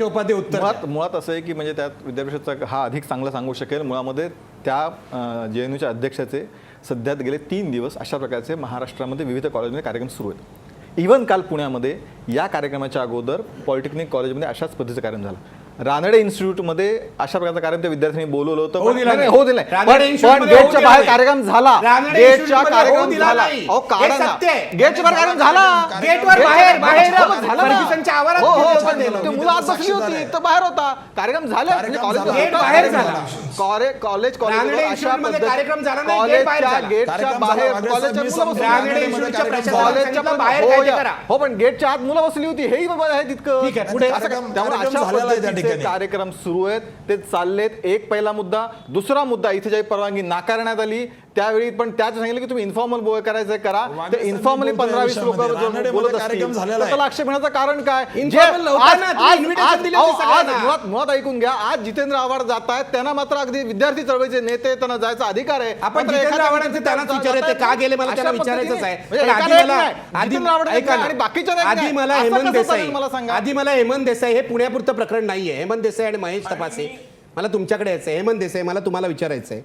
उपाध्ये उत्तर मुळात असं आहे की म्हणजे त्यात विद्यापीठाचा हा अधिक चांगला सांगू शकेल. मुळामध्ये त्या JNUच्या अध्यक्षाचे सध्या गेले 3 दिवस अशा प्रकारचे महाराष्ट्रामध्ये विविध कॉलेजमध्ये कार्यक्रम सुरू आहेत. इव्हन काल पुण्यामध्ये या कार्यक्रमाच्या अगोदर पॉलिटेक्निक कॉलेजमध्ये अशाच पद्धतीचा कार्यक्रम झाला. रानडे इन्स्टिट्यूटमध्ये अशा प्रकारचा कार्यक्रम त्या विद्यार्थ्यांनी बोलवलं होतं होऊ दिला नाही, नाही. होऊ दिलं नाही. रानडे पण इन्स्टिट्यूटमध्ये होऊ गेटच्या दिला बाहेर नाही. कार्यक्रम झाला. रानडे गेटच्या इन्स्टिट्यूटमध्ये होऊ कार्यक्रम दिला झाला. नाही. अहो, काढा हे ना. सत्य आहे. गेटच्या बाहेर कार्यक्रम झाला. गेटवर बाहेर बाहेर हो, झाला ना. फर्ग्युसनच्या आवारात हो, हो, गेटवर पण दिलं. ते मुलं आत बसली होती तर बाहेर होता कार्यक्रम झाला. कार्यक्रम कॉलेज झाला. गेट बाहेर झाला. कॉलेज रानडे अशा इन्स्टिट्यूटमध्ये कार्यक्रम झाला नाही, गेट बाहेर कॉलेजच्या झाला. गेटच्या कार्यक्रम बाहेर झाला. वागळे कॉलेजच्या साहेब, मुलं मी बसली रानडे होती. इन्स्टिट्यूटच्या कार्यक्रम प्रशासनाला कॉलेजच्या सांगितलं, पण- बाहेर हो, काय ते या. करा. हो पण गेटच्या आत मुलं बसली होती हेही बाबा आहे तितकं. ठीक आहे, पुढे. कार्यक्रम- त्यामुळे कार्यक्रम अशा झालेला आहे त्या पद्धतीचे ठिकाणी. कार्यक्रम सुरू आहेत ते चाललेत. एक पहिला मुद्दा. दुसरा मुद्दा इथे जी परवानगी नाकारण्यात आली त्यावेळी पण त्याच सांगितलं की तुम्ही इन्फॉर्मल करायचं करा. वागळे ते साहेब इन्फॉर्मली बोलतोय 15-20 लोक विषयामध्ये. रानडेमध्ये बोलत कार्यक्रम असतील झालेला तर आहे. त्याला आक्षेप घेण्याचं कारण काय? Informal नव्हता ना, तुम्ही invitation दिली होती सगळ्यांना. मुळात ऐकून घ्या. आज जितेंद्र आव्हाड जात आहेत त्यांना मात्र अगदी विद्यार्थी चळवळीचे नेते त्यांना जायचा अधिकार आहे. आपण मात्र जितेंद्र एखाद्या आव्हाडांचे त्यांनाच जात विचारायचे आहेत. का गेले मला अशा त्याला विचारायचंच पद्धतीने. आहे. म्हणजे पण एकाला आधी एक मला नाही. जितेंद्र आव्हाड ऐका ना. आणि बाकीच्या एक आधी नाही. मला असं हेमंत कसं चालेल देसाई मला सांगा. आधी मला हेमंत देसाई हे पुण्यापुरतं प्रकरण नाहीये. हेमंत देसाई आणि महेश तपासे मला तुमच्याकडे यायचंय. हेमंत देसाई मला तुम्हाला विचारायचंय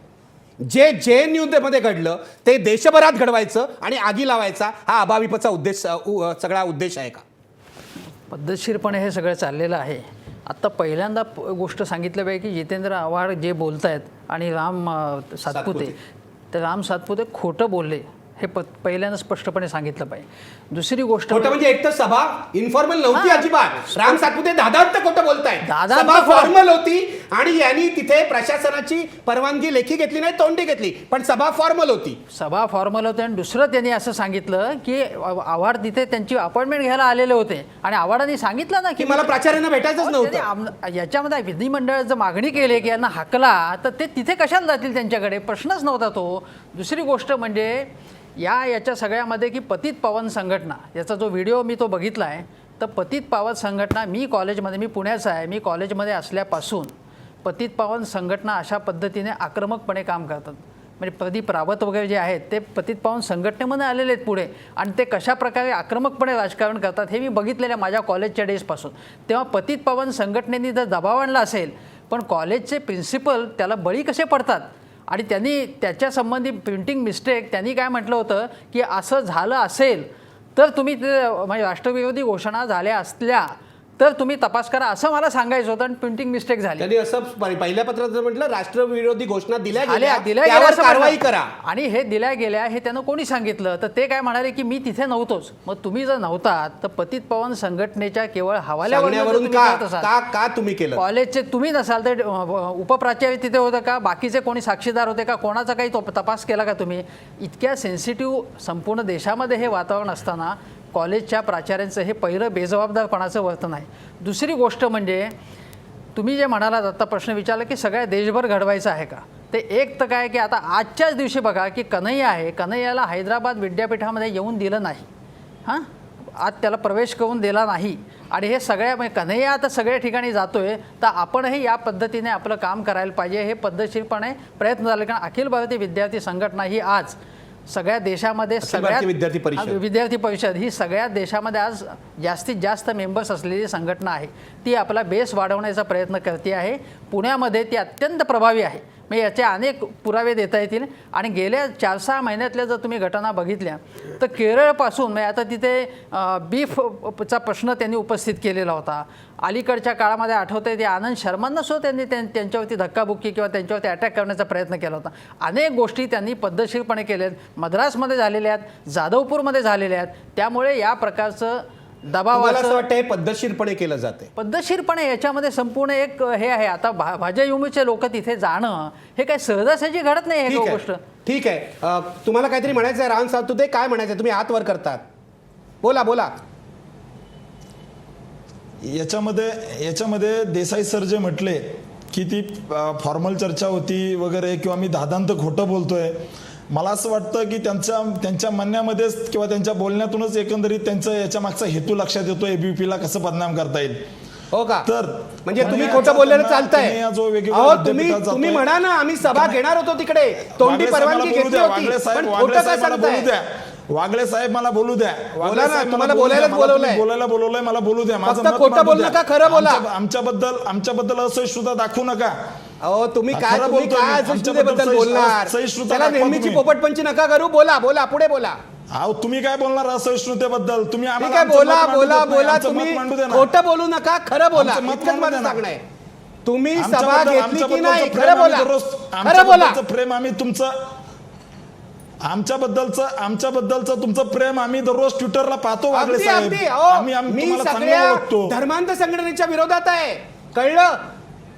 जे JNU मध्ये घडलं ते देशभरात घडवायचं आणि आगी लावायचा हा अभाविपचा उद्देश सगळा उद्देश आहे का? पद्धतशीरपणे हे सगळं चाललेलं आहे. आत्ता पहिल्यांदा गोष्ट सांगितलं पाहिजे की जितेंद्र आव्हाड जे बोलत आहेत आणि राम सातपुते तर राम सातपुते खोटं बोलले हे पहिल्यांदा स्पष्टपणे सांगितलं पाहिजे. दुसरी गोष्ट खोटं म्हणजे एक तर सभा इन्फॉर्मल नव्हती हां. अजिबात. राम सातपुते दादांत खोटं बोलताय. दादांत सभा खोटं. फॉर्मल होती आणि यांनी तिथे प्रशासनाची परवानगी लेखी घेतली नाही, तोंडी घेतली, पण सभा फॉर्मल होती. सभा फॉर्मल होते आणि दुसरं त्यांनी असं सांगितलं की आव्हाड तिथे त्यांची अपॉइंटमेंट घ्यायला आलेले होते आणि आव्हाडांनी सांगितलं ना की मला प्राचार्यांना भेटायचंच नव्हतं. त्यांनी याच्यामध्ये विधिमंडळात जर मागणी केली की यांना हाकला तर ते तिथे कशाला जातील? त्यांच्याकडे प्रश्नच नव्हता तो. दुसरी गोष्ट म्हणजे याच्या सगळ्यामध्ये की पतित पावन संघटना याचा जो व्हिडिओ मी तो बघितला आहे तर पतित पावन संघटना मी पुण्याचा आहे. मी कॉलेजमध्ये असल्यापासून पतित पावन संघटना अशा पद्धतीने आक्रमकपणे काम करतात. म्हणजे प्रदीप रावत वगैरे जे आहेत ते पतित पावन संघटनेमध्ये आलेले आहेत पुढे आणि ते कशा प्रकारे आक्रमकपणे राजकारण करतात हे मी बघितलेलं माझ्या कॉलेजच्या डेजपासून. तेव्हा पतित पावन संघटनेने जर दबाव आणला असेल पण कॉलेजचे प्रिन्सिपल त्याला बळी कसे पडतात आणि त्यांनी त्याच्यासंबंधी प्रिंटिंग मिस्टेक त्यांनी काय म्हटलं होतं की असं झालं असेल तर तुम्ही ते म्हणजे राष्ट्रविरोधी घोषणा झाल्या असल्या तर तुम्ही तपास करा असं मला सांगायचं होतं आणि प्रिंटिंग मिस्टेक झाली. त्यांनी असं पहिल्या पत्रात म्हटलं राष्ट्रविरोधी घोषणा दिल्या दिल्या गेल्या गेल्या त्यावर असं कारवाई म्हटलं. करा. आणि हे दिल्या गेल्या हे त्यानं कोणी सांगितलं तर ते काय म्हणाले की मी तिथे नव्हतोच. मग तुम्ही जर नव्हतात तर पतित पावन संघटनेच्या केवळ सांगण्यावरून का तुम्ही केलं? कॉलेजचे तुम्ही नसाल तर उपप्राचार्य तिथे होतं का? बाकीचे कोणी साक्षीदार होते का? कोणाचा काही तपास केला का तुम्ही? इतक्या सेन्सिटिव्ह संपूर्ण देशामध्ये हे वातावरण असताना कॉलेजच्या प्राचार्यांचं हे पहिलं बेजबाबदारपणाचं वर्तन आहे. दुसरी गोष्ट म्हणजे तुम्ही जे म्हणालात आत्ता प्रश्न विचारला की सगळ्या देशभर घडवायचं आहे का? ते एक तर काय की आता आजच्याच दिवशी बघा की कन्हैया आहे, कन्हैयाला हैदराबाद विद्यापीठामध्ये येऊन दिलं नाही. हां, आज त्याला प्रवेश करून दिला नाही आणि हे सगळ्या म्हणजे कन्हैया आता सगळ्या ठिकाणी जातोय तर आपणही या पद्धतीने आपलं काम करायला पाहिजे. हे पद्धतशीरपणे प्रयत्न झाले कारण अखिल भारतीय विद्यार्थी संघटना ही आज सगळ्या देशामध्ये विद्यार्थी परिषद ही सगळ्या देशामध्ये आज जास्तीत जास्त मेंबर्स असलेली संघटना आहे. ती आपला बेस वाढवण्याचा प्रयत्न करते आहे. पुण्यामध्ये ती अत्यंत प्रभावी आहे. म्हणजे याचे अनेक पुरावे देता येतील आणि गेल्या 4-6 महिन्यातल्या जर तुम्ही घटना बघितल्या तर केरळपासून म्हणजे आता तिथे बीफचा प्रश्न त्यांनी उपस्थित केलेला होता. अलीकडच्या काळामध्ये आठवतंय ते आनंद शर्मांना सुद्धा त्यांनी त्यांच्यावरती धक्काबुक्की किंवा त्यांच्यावरती अटॅक करण्याचा प्रयत्न केला होता. अनेक गोष्टी त्यांनी पद्धतशीरपणे केल्या आहेत. मद्रासमध्ये झालेल्या आहेत, जाधवपूरमध्ये झालेल्या आहेत. त्यामुळे या प्रकारचं दबाव असं वाटतं हे पद्धतशीरपणे केलं जाते. पद्धतशीरपणे याच्यामध्ये संपूर्ण एक हे आहे. आता भाजयुमोचे लोक तिथे जाणं हे काय सहजासहजी घडत नाही. हे गोष्ट ठीक आहे. तुम्हाला काहीतरी म्हणायचं आहे राम सातपुते, काय म्हणायचं? तुम्ही हात वर करतात, बोला. याच्यामध्ये देसाई सर जे म्हटले की ती फॉर्मल चर्चा होती वगैरे किंवा मी दादांत खोटं बोलतोय, मला असं वाटतं की त्यांच्या म्हणण्यामध्येच किंवा त्यांच्या बोलण्यातूनच एकंदरीत त्यांचा याच्या मागचा हेतू लक्षात येतो. एबीपीला कसं बदनाम करता येईल. हो का? तर म्हणजे तुम्ही खोटं बोललेलं चालतंय. तुम्ही म्हणा ना आम्ही सभा घेणार होतो तिकडे, तोंडी परवानगी घेतली होती, पण खोटं का सांगताय? वागळे साहेब मला बोलू द्या. बोला ना, तुम्हाला बोलायला बोलवलंय, मला बोलू द्या. फक्त खोटं बोलू नका, खरं बोला. आमच्याबद्दल असहिष्णुता दाखवू नका. अहो तुम्ही काय असहिष्णुतेबद्दल बोलणार? त्याला नेहमीची पोपटपंची नका करू. बोला पुढे बोला. अहो तुम्ही काय बोलणार असहिष्णुतेबद्दल? तुम्ही बोला. तुम्ही खोटं बोलू नका, खरं बोला. इतकंच माझं सांगणं आहे. तुम्ही सभा आमच्याबद्दल- घेतली की आमच्याबद्दलचं नाही प्रेम खरं आम्ही बोला दररोज- खरं बोला आमच्याबद्दलचं प्रेम आम्ही आमच्याबद्दलचं तुमचं प्रेम आम्ही दररोज ट्विटरला पाहतो वागले अगदी साहेब. अगदी आम्ही मी तुम्हाला चांगलं सगळ्या ओळखतो. धर्मांध संघटनेच्या विरोधात आहे कळलं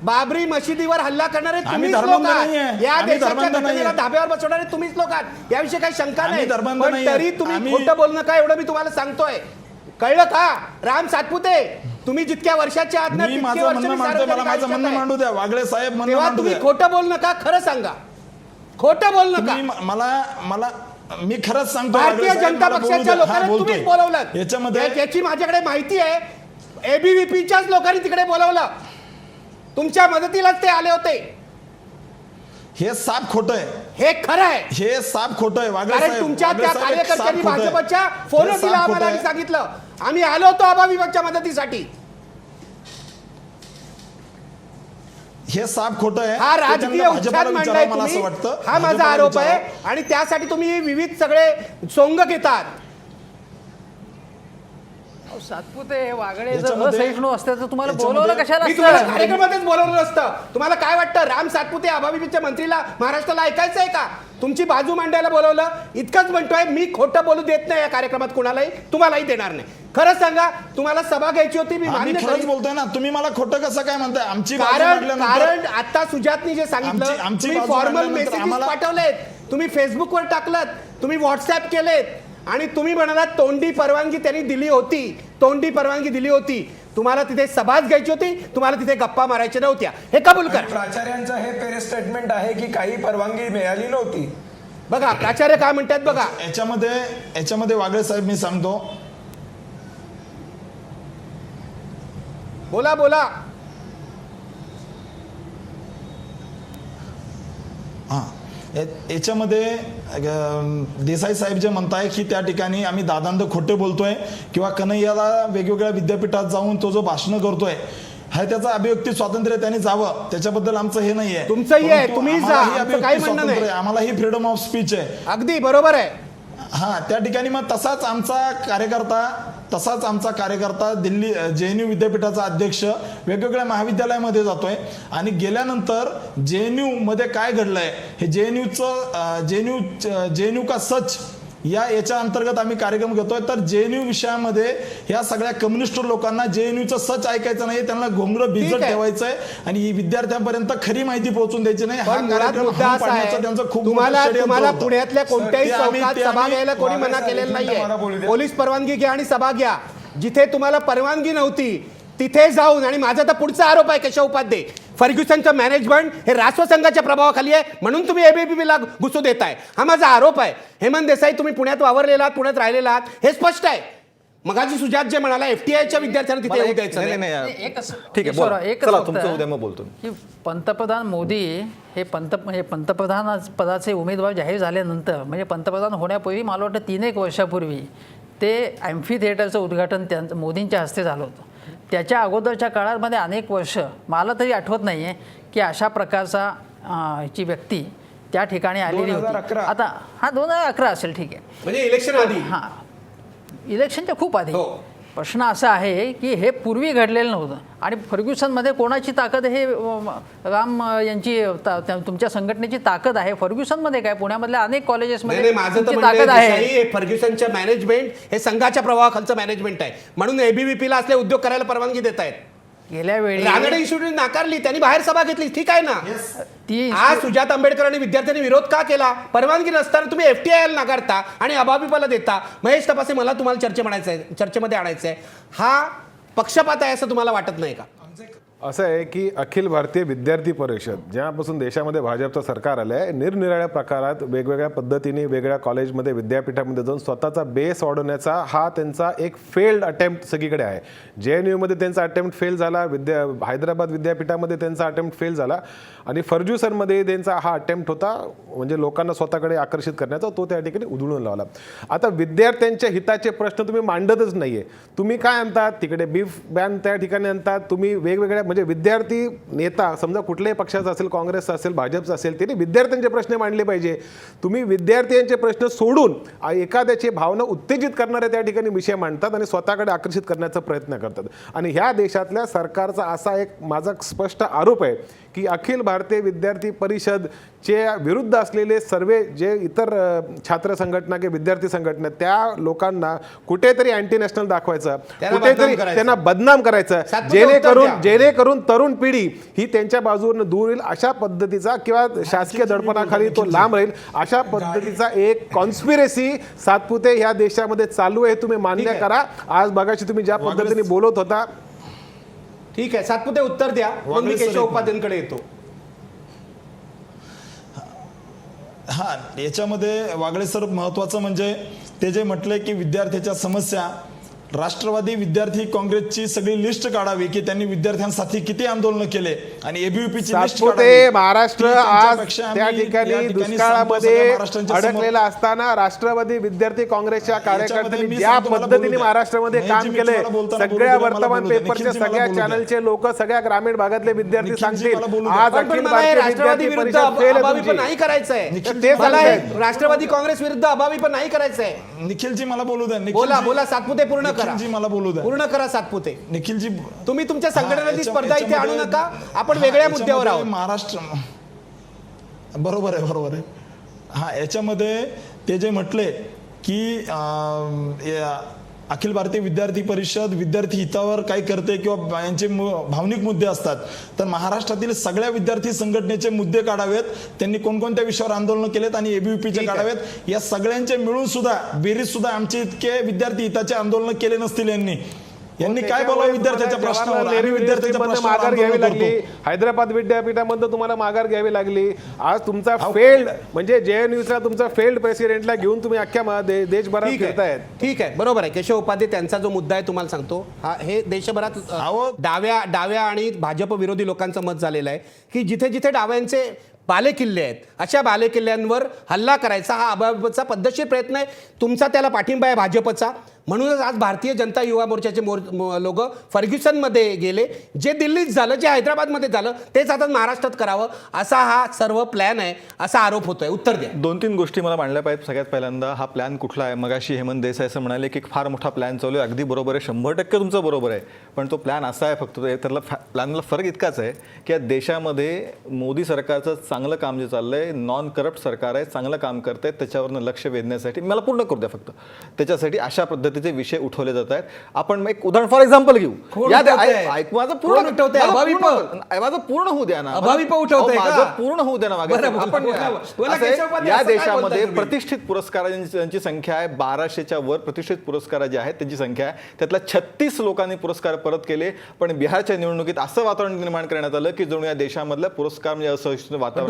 बाबरी मशिदीवर हल्ला करणारे आम्ही तुम्हीच धर्मांध लोक आहात. नाहीये. या आम्ही देशाच्या धर्मांध घटनेला नाहीये. धाब्यावर बसवणारे तुम्हीच लोक आहात याविषयी काही शंका आम्ही नाही धर्मांध पण नाहीये. तरी तुम्ही आम्ही- खोटं बोलू नका एवढं मी तुम्हाला सांगतोय कळलं का राम सातपुते तुम्ही जितक्या वर्षाच्या आत ना मी तितके माझं वर्ष म्हणणं मी मांडतोय, मला सार्वजनिक माझं आयुष्यात म्हणणं आहे. मांडू द्या. वागळे साहेब म्हणणं तेव्हा मांडू तुम्ही द्या. खोटं बोलू नका खरं सांगा खोटं बोलू नका तुम्ही मला मी खरंच सांगतो भारतीय वागळे साहेब, जनता मला बोलू पक्षाच्या द्या. हा, लोकांना बोलतोय. तुम्हीच बोलवलं याच्यामध्ये याची माझ्याकडे माहिती आहे एबीव्हीपीच्याच लोकांनी तिकडे बोलवलं तुमच्या मदतीलाच ते आले होते हे साप खोटं आहे. हे खरं आहे हे साप खोटं आहे वागळे कारण साहेब. तुमच्या वागळे त्या साहेब, एक कार्यकर्त्यांनी साप खोटं आहे. भाजपच्या फोन हे दिला साप खोटं आम्हाला आणि आहे. सांगितलं आम्ही आलो होतो आबा विभागच्या मदतीसाठी हे साप खोटं आहे. हा ते राजकीय त्यांना उच्छाद भाजपला मांडलाय विचारावं, मला तुम्ही असं वाटतं. हा माझा भाजपला आरोप आहे विचारावं. आणि त्यासाठी तुम्ही विविध सगळे सोंग घेतात अहो, सातपुते वागळे जर याच्यामध्ये- असहिष्णू असते तर तुम्हाला याच्यामध्ये- बोलवलं कशाला मी तुम्हाला असतं कार्यक्रमातच बोलवलं नसतं तुम्हाला काय वाटतं राम सातपुते अभाविपीच्या मंत्रीला महाराष्ट्राला ऐकायचं आहे का तुमची बाजू मांडायला बोलवलं इतकंच म्हणतोय मी खोटं बोलू देत नाही या कार्यक्रमात कुणालाही तुम्हालाही देणार नाही खरं सांगा तुम्हाला सभा घ्यायची होती मी आम्ही मान्य खरंच करीन. बोलतोय ना तुम्ही मला खोटं कसं काय म्हणताय आमची बाजू कारण मांडल्यानंतर- कारण आता सुजातनी जे सांगितलं आमची तुम्ही बाजू फॉर्मल मांडल्यानंतर मेसेजेस आम्हाला- पाठवलेत तुम्ही फेसबुकवर टाकलत तुम्ही व्हॉट्सअप केलेत आणि तुम्ही म्हणालात तोंडी परवानगी त्यांनी दिली होती तोंडी परवानगी दिली होती तुम्हाला तिथे सभाच घ्यायची होती तुम्हाला तिथे गप्पा मारायच्या नव्हत्या हे कबूल करा प्राचार्यांचं हे पेरे स्टेटमेंट आहे की काही परवानगी मिळाली नव्हती बघा प्राचार्य काय म्हणतात बघा याच्यामध्ये वागळे साहेब मी सांगतो बोला बोला हां याच्यामध्ये देसाई साहेब जे म्हणताय की त्या ठिकाणी आम्ही दादांत खोटे बोलतोय किंवा कन्हैयाला वेगवेगळ्या विद्यापीठात जाऊन तो जो भाषण करतोय हा त्याचं अभिव्यक्ती स्वातंत्र्य त्यांनी जावं त्याच्याबद्दल आमचं हे नाहीये तुमचंही आहे, परंतु तुम्ही जा, आम्हालाही आमचं अभिव्यक्ती काही म्हणणं स्वातंत्र्य नाही. आहे, आम्हालाही फ्रीडम ऑफ स्पीच आहे अगदी बरोबर आहे हा त्या ठिकाणी मग तसाच आमचा कार्यकर्ता दिल्ली JNU विद्यापीठाचा अध्यक्ष वेगवेगळ्या महाविद्यालयामध्ये जातोय आणि गेल्यानंतर JNU मध्ये काय घडलंय हे JNU का सच याच्या अंतर्गत आम्ही कार्यक्रम घेतोय तर JNU विषयामध्ये या सगळ्या कम्युनिस्ट लोकांना JNUचं सच ऐकायचं नाही त्यांना घोंगरं भिजत ठीक आहे. ठेवायचंय आणि विद्यार्थ्यांपर्यंत खरी माहिती पोहोचून द्यायची नाही पण मुळात कार्यक्रम मुद्दा हाणून असा पाडण्याचं आहे त्यांचं खूप तुम्हाला मोठं षडयंत्र तुम्हाला होतं. पुण्यातल्या कोणत्याही ते आम्ही- चौकात ते सभा आम्ही- घ्यायला कोणी मना वागळे केलेलं साहेब, मला बोलू नाहीये द्या. पोलीस परवानगी घ्या आणि सभा घ्या जिथे तुम्हाला परवानगी नव्हती तिथे जाऊन आणि माझा तर पुढचा आरोप आहे केशव उपाध्ये फर्ग्युसनचं मॅनेजमेंट हे राष्ट्रसंघाच्या प्रभावाखाली आहे म्हणून तुम्ही एबीव्हीपीला घुसू देताय हा माझा आरोप आहे हेमंत देसाई तुम्ही पुण्यात वावरलेला आहात पुण्यात राहिलेला आहात हे स्पष्ट आहे मगाची सुजात जे म्हणाला FTIच्या विद्यार्थ्यांना तिथे मला येऊ एक- द्यायचं नाही, नाही. नाही, नाही. एकच ठीक आहे, ईश्वरा, बोला. एकच चला, फक्त तुमचं उद्या मग बोलतो. की पंतप्रधान मोदी हे पंतप्रधान पदाचे उमेदवार जाहीर झाल्यानंतर म्हणजे पंतप्रधान होण्यापूर्वी मला वाटतं 3-1 वर्षापूर्वी ते ॲम्फी थिएटरचं उद्घाटन त्यांचं मोदींच्या हस्ते झालं होतं त्याच्या अगोदरच्या काळामध्ये अनेक वर्ष मला तरी आठवत नाही आहे की अशा प्रकारचा ची व्यक्ती त्या ठिकाणी आलेली होती 2011. आता हा 2011 असेल ठीक आहे म्हणजे इलेक्शन आधी हां इलेक्शनच्या खूप आधी हो. प्रश्न असा आहे की हे पूर्वी घडलेलं नव्हतं आणि फर्ग्युसनमध्ये कोणाची ताकद हे राम यांची तुमच्या संघटनेची ताकद आहे फर्ग्युसनमध्ये काय पुण्यामधल्या अनेक नाही कॉलेजेसमध्ये नाही, माझं तर तुमची म्हणणं ताकद आहे, आहे देसाई, हे फर्ग्युसनचं मॅनेजमेंट हे संघाच्या प्रभावाखालचं मॅनेजमेंट आहे म्हणून एबीव्हीपीला असले उद्योग करायला परवानगी देत आहेत गेल्या वेळी रानडे इन्स्टिट्यूट नाकारली त्यांनी बाहेर सभा घेतली ठीक आहे ना ती आज सुजात आंबेडकर आणि विद्यार्थ्यांनी विरोध का केला परवानगी नसताना तुम्ही FTIला नाकारता आणि अभाविपाला देता महेश तपासे मला तुम्हाला चर्चेमध्ये आणायचं आहे हा पक्षपात आहे असं तुम्हाला वाटत नाही का असं आहे की अखिल भारतीय विद्यार्थी परिषद ज्यापासून देशामध्ये भाजपचं सरकार आलं आहे निरनिराळ्या प्रकारात वेगवेगळ्या पद्धतीने वेगळ्या कॉलेजमध्ये विद्यापीठामध्ये जाऊन स्वतःचा बेस वाढवण्याचा हा त्यांचा एक फेल्ड अटेम्प्ट सगळीकडे आहे JNUमध्ये त्यांचा अटेम्प्ट फेल झाला हैदराबाद विद्यापीठामध्ये त्यांचा अटेम्प्ट फेल झाला आणि फर्ग्युसनमध्ये त्यांचा हा अटेम्प्ट होता म्हणजे लोकांना स्वतःकडे आकर्षित करण्याचा तो त्या ठिकाणी उधळून लावला आता विद्यार्थ्यांच्या हिताचे प्रश्न तुम्ही मांडतच नाहीये तुम्ही काय आणतात तिकडे बीफ बॅन त्या ठिकाणी आणतात तुम्ही वेगवेगळ्या म्हणजे विद्यार्थी नेता समजा कुठल्याही पक्षाचा असेल, काँग्रेसचा असेल, भाजपचा असेल, त्यांनी विद्यार्थ्यांचे प्रश्न मांडले पाहिजे. तुम्ही विद्यार्थ्यांचे प्रश्न सोडून एखाद्याची भावना उत्तेजित करणारे त्या ठिकाणी विषय मांडतात आणि स्वतःकडे आकर्षित करण्याचा प्रयत्न करतात. आणि ह्या देशातल्या सरकारचा असा एक माझा स्पष्ट आरोप आहे की अखिल भारतीय विद्यार्थी परिषदचे विरुद्ध असलेले सर्व जे इतर छात्र संघटना किंवा विद्यार्थी संघटना त्या लोकांना कुठेतरी अँटी नॅशनल दाखवायचं, त्यांना कुठेतरी बदनाम करायचं. त्यांना बदनाम करायचं, सातपुते उत्तर द्या. जेणेकरून तरुण पिढी ही त्यांच्या बाजूने दूर होईल अशा पद्धतीचा किंवा शासकीय दडपणाखाली तो लांब राहील अशा पद्धतीचा एक कॉन्स्पिरेसी सातपुते ह्या देशामध्ये चालू आहे. तुम्ही मान्य करा. आज बघाशी तुम्ही ज्या पद्धतीने बोलत होता. ठीक आहे, सातपुते उत्तर द्या, मग मी केशव उपाध्यायांकडे येतो. हा, याच्यामध्ये वागळे सर महत्वाचं म्हणजे ते जे म्हटले की विद्यार्थ्याच्या समस्या, राष्ट्रवादी विद्यार्थी काँग्रेसची सगळी लिस्ट काढावी की त्यांनी विद्यार्थ्यांसाठी किती आंदोलन केले आणि एबीव्हीपीची लिस्ट सातपुते महाराष्ट्र आज त्या ठिकाणी दुष्काळामध्ये अडकलेला असताना राष्ट्रवादी विद्यार्थी काँग्रेसच्या कार्यकर्त्यांनी ज्या पद्धतीने महाराष्ट्रामध्ये काम केले, सगळ्या वर्तमान पेपरच्या सगळ्या चॅनलचे लोक, सगळ्या ग्रामीण भागातले विद्यार्थी सांगतील आज अखिल भारतीय राष्ट्रवादी विद्यार्थी विरुद्ध परिषद फेल अभावी आहे पण तुमची. नाही करायचंय. ते मला हे सांगतायत. राष्ट्रवादी काँग्रेस विरुद्ध अभावी पण नाही करायचंय. निखिलजी मला बोलू द्या. बोला बोला सातपुते, पूर्ण करा. निखिलजी मला बोलू द्या. पूर्ण करा सातपुते. निखिलजी तुम्ही तुमच्या संघटनेची याच्या- स्पर्धा इथे आणू याच्यामध्ये- नका. आपण वेगळ्या मुद्द्यावर आहोत. महाराष्ट्र बरोबर आहे. हा, याच्यामध्ये ते जे म्हटले की अखिल भारतीय विद्यार्थी परिषद विद्यार्थी हितावर काय करते किंवा यांचे भावनिक मुद्दे असतात, तर महाराष्ट्रातील सगळ्या विद्यार्थी संघटनेचे मुद्दे काढावेत. त्यांनी कोणकोणत्या विषयावर आंदोलन केलेत आणि एबीव्हीपीचे काढावेत. या सगळ्यांचे मिळून सुद्धा बेरीज सुद्धा आमचे इतके विद्यार्थी हिताचे आंदोलन केले नसतील. यांनी काय बोलावं विद्यार्थ्याच्या प्रश्नावर? आम्ही विद्यार्थ्याच्या प्रश्नावर माघार घ्यावी आंदोलन लागली. करतो. हैदराबाद विद्यापीठामध्ये तुम्हाला माघार घ्यावी लागली. आज तुमचा फेल्ड म्हणजे जेएनयूचा तुमचा फेल्ड प्रेसिडेंटला घेऊन तुम्ही अख्ख्या देशभरात फिरतायत. ठीक आहे, बरोबर आहे. केशव उपाध्ये त्यांचा जो मुद्दा आहे तुम्हाला सांगतो, हे देशभरात अहो. डाव्या आणि भाजप विरोधी लोकांचं मत झालेलं आहे की जिथे जिथे डाव्यांचे बालेकिल्ले आहेत अशा बालेकिल्ल्यांवर हल्ला करायचा हा अभाविपचा पद्धतशीर प्रयत्न आहे. तुमचा त्याला पाठिंबा आहे भाजपचा. म्हणूनच आज भारतीय जनता युवा मोर्चाचे लोक फर्ग्युसनमध्ये गेले. जे दिल्लीत झालं, जे हैदराबादमध्ये झालं, तेच आता महाराष्ट्रात करावं असा हा सर्व प्लॅन आहे असा आरोप होतोय. उत्तर द्या. 2-3 गोष्टी मला मांडल्या पाहिजेत. सगळ्यात पहिल्यांदा हा प्लॅन कुठला आहे? मगाशी हेमंत देसाई असं म्हणाले की फार मोठा प्लॅन चालू आहे. अगदी बरोबर आहे, 100% तुमचं बरोबर आहे. पण तो प्लॅन असा आहे, फक्त त्यातला प्लॅनला फरक इतकाच आहे की या देशामध्ये मोदी सरकारचं चांगलं काम जे चाललंय, नॉन करप्ट सरकार आहे, चांगलं काम करत आहे, त्याच्यावरनं लक्ष वेधण्यासाठी मला पूर्ण करू द्या फक्त. त्याच्यासाठी अशा पद्धतीचे विषय उठवले जात आहेत. आपण एक उदाहरण फॉर एक्झाम्पल घेऊ. माझं पूर्ण होऊ द्या ना. माझं पूर्ण होऊ द्या ना. आपण या देशामध्ये प्रतिष्ठित पुरस्कारांची संख्या आहे 1200च्या वर. प्रतिष्ठित पुरस्कार जे आहेत त्यांची संख्या आहे. त्यातल्या 36 लोकांनी पुरस्कार परत केले. पण बिहारच्या निवडणुकीत असं वातावरण निर्माण करण्यात आलं की जणू या देशामधलं पुरस्कार म्हणजे असहिष्णु वातावरण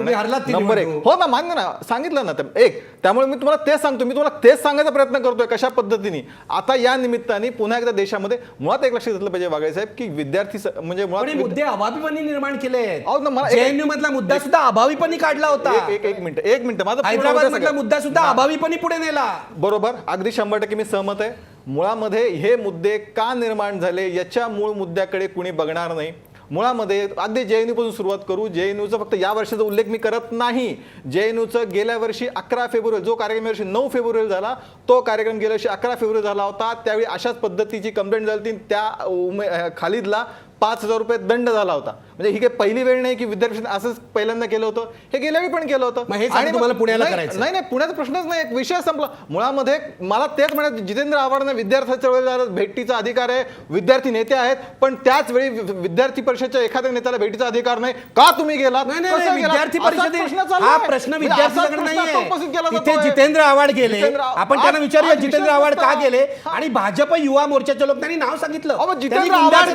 नंबर 1. हो ना, मान्य ना, सांगितलं ना एक. त्यामुळे मी तुम्हाला तेच सांगतो, मी तुम्हाला तेच सांगायचा प्रयत्न करतोय कशा पद्धतीने आता या निमित्ताने पुन्हा एकदा देशामध्ये मुळात एक लक्षात घेतलं पाहिजे वागळे साहेब की विद्यार्थी म्हणजे मुद्दे अभावीपणे निर्माण केले आहेत. मला जेएनयू मधला मुद्दा सुद्धा अभावीपणे काढला होता. एक मिनिट माझा हैदराबाद मधला मुद्दा सुद्धा अभावीपणे पुढे नेला. बरोबर, अगदी 100% मी सहमत आहे. मुळामध्ये हे मुद्दे का निर्माण झाले याच्या मूळ मुद्द्याकडे कुणी बघणार नाही. मुळामध्ये अगदी जेएनयू पासून सुरुवात करू. जेएनयूचा फक्त या वर्षाचा उल्लेख मी करत नाही. जेएनयूचं गेल्या वर्षी 11 फेब्रुवारी जो कार्यक्रम वर्षी 9 फेब्रुवारी झाला, तो कार्यक्रम गेल्या वर्षी 11 फेब्रुवारी झाला होता. त्यावेळी अशाच पद्धतीची कंप्लेंट झाली. त्या खालिदला 5,000 रुपये दंड झाला होता. म्हणजे ही काही पहिली वेळ नाही की विद्यार्थ्यांनी असंच पहिल्यांदा केलं होतं. हे गेल्या वेळी पण केलं होतं. आणि तुम्हाला पुण्याला करायचं नाही, पुण्याचा प्रश्नच नाही. एक विषय संपला. मुळामध्ये मला तेच म्हणायचं, जितेंद्र आव्हाडांना विद्यार्थ्याच्या वेळेला भेटीचा अधिकार आहे, विद्यार्थी नेते आहेत, पण त्याच वेळी विद्यार्थी परिषदेच्या एखाद्या नेत्याला भेटीचा अधिकार नाही. का तुम्ही गेलात? विद्यार्थी परिषदेत हा प्रश्न विद्यार्थ्यांकडे नाहीये. तिथे जितेंद्र आव्हाड गेले. आपण त्यांना विचारूया जितेंद्र आव्हाड का गेले. आणि भाजप युवा मोर्चाच्या लोकांनी नाव सांगितलं. जितेंद्र आव्हाड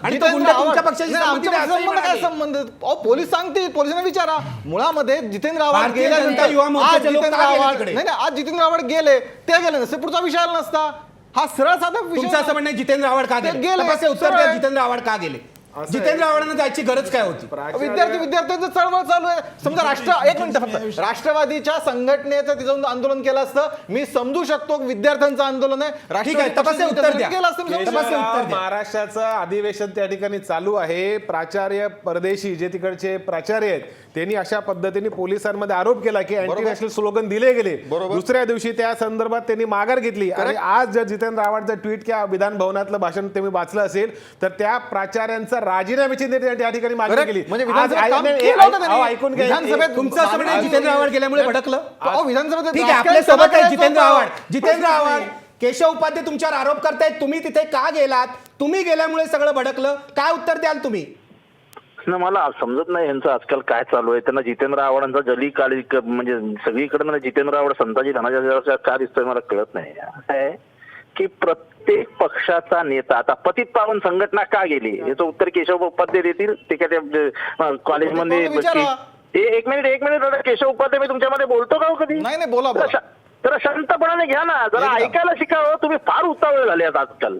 आणि तो गुंडा तुमच्या पक्षाशी काय संबंध? पोलीस सांगतील, पोलिसांना विचारा. मुळामध्ये जितेंद्र आव्हाड भारतीय गेले. जनता युवा मोर्चाचे लोक का गेले तिकडे? नाही, आज जितेंद्र आव्हाड गेले, ते गेले नसते, पुढचा विषय आला नसता. हा सरळ साधा विषय. तुमचं असं म्हणणं जितेंद्र आव्हाड का गेले? तपासा, उत्तर द्या. जितेंद्र आव्हाड का गेले? जितेंद्र आव्हाडांना जायची गरज काय होती? विद्यार्थ्यांचं चळवळ चालू आहे. समजा एक मिनिट फक्त राष्ट्रवादीच्या संघटनेचं तिथं आंदोलन केलं असतं, मी समजू शकतो विद्यार्थ्यांचं आंदोलन आहे. ठीक आहे, तपासणी उत्तर द्या. केलं असतं, मी समजू शकतो. उत्तर द्या. महाराष्ट्राचं अधिवेशन त्या ठिकाणी चालू आहे. प्राचार्य परदेशी जे तिकडचे प्राचार्य आहेत त्यांनी अशा पद्धतीने पोलिसांमध्ये आरोप केला की अँटी नॅशनल स्लोगन दिले गेले. दुसऱ्या दिवशी त्या संदर्भात त्यांनी माघार घेतली. आणि आज जर जितेंद्र आव्हाडचं ट्विट किंवा विधान भवनातलं भाषण तुम्ही वाचलं असेल तर त्या प्राचार्यांचा राजीनाम्याची त्या ठिकाणी मागणी केली. म्हणजे आज विधानसभेत काम ऐकून केलं होतं त्यांनी. ऐकून घ्या. विधानसभेत तुमचं असं म्हणणं आहे जितेंद्र आव्हाड गेल्यामुळे भडकलं? विधानसभेत ठीक आहे, आपल्या सोबत आहे जितेंद्र आव्हाड. जितेंद्र आव्हाड, केशव उपाध्ये तुमच्यावर आरोप करतायत, तुम्ही तिथे का गेलात? तुम्ही गेल्यामुळे सगळं भडकलं, काय उत्तर द्याल तुम्ही? ना मला समजत नाही यांचं आजकाल काय चालू आहे. त्यांना जितेंद्र आव्हाडांचा जली काळी म्हणजे सगळीकडे जितेंद्र आव्हाड संताजी धनाच्या का दिसतोय मला कळत नाही. आहे की प्रत्येक पक्षाचा नेता आता पतित पावन संघटना का गेली याचं उत्तर केशव उपाध्ये देतील. ते काय त्या कॉलेजमध्ये एक मिनिट केशव उपाध्ये मी तुमच्यामध्ये बोलतो का हो कधी? नाही बोला. जरा शांतपणाने घ्या ना, जरा ऐकायला शिकावं. तुम्ही फार उतावळे झाले आहेत आजकाल.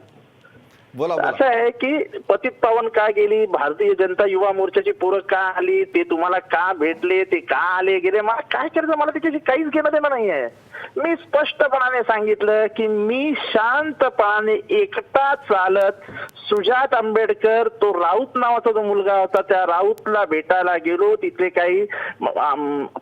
बोला. असं आहे की पतित पावन का गेली, भारतीय जनता युवा मोर्चाची पोरं का आली, ते तुम्हाला का भेटले, ते का आले गेले, मला काय करायचं, मला त्याच्याशी काहीच घेणं देणं नाहीये. मी स्पष्टपणाने सांगितलं की मी शांतपणाने एकटा चालत सुजात आंबेडकर, तो राऊत नावाचा जो मुलगा होता त्या राऊतला भेटायला गेलो. तिथले काही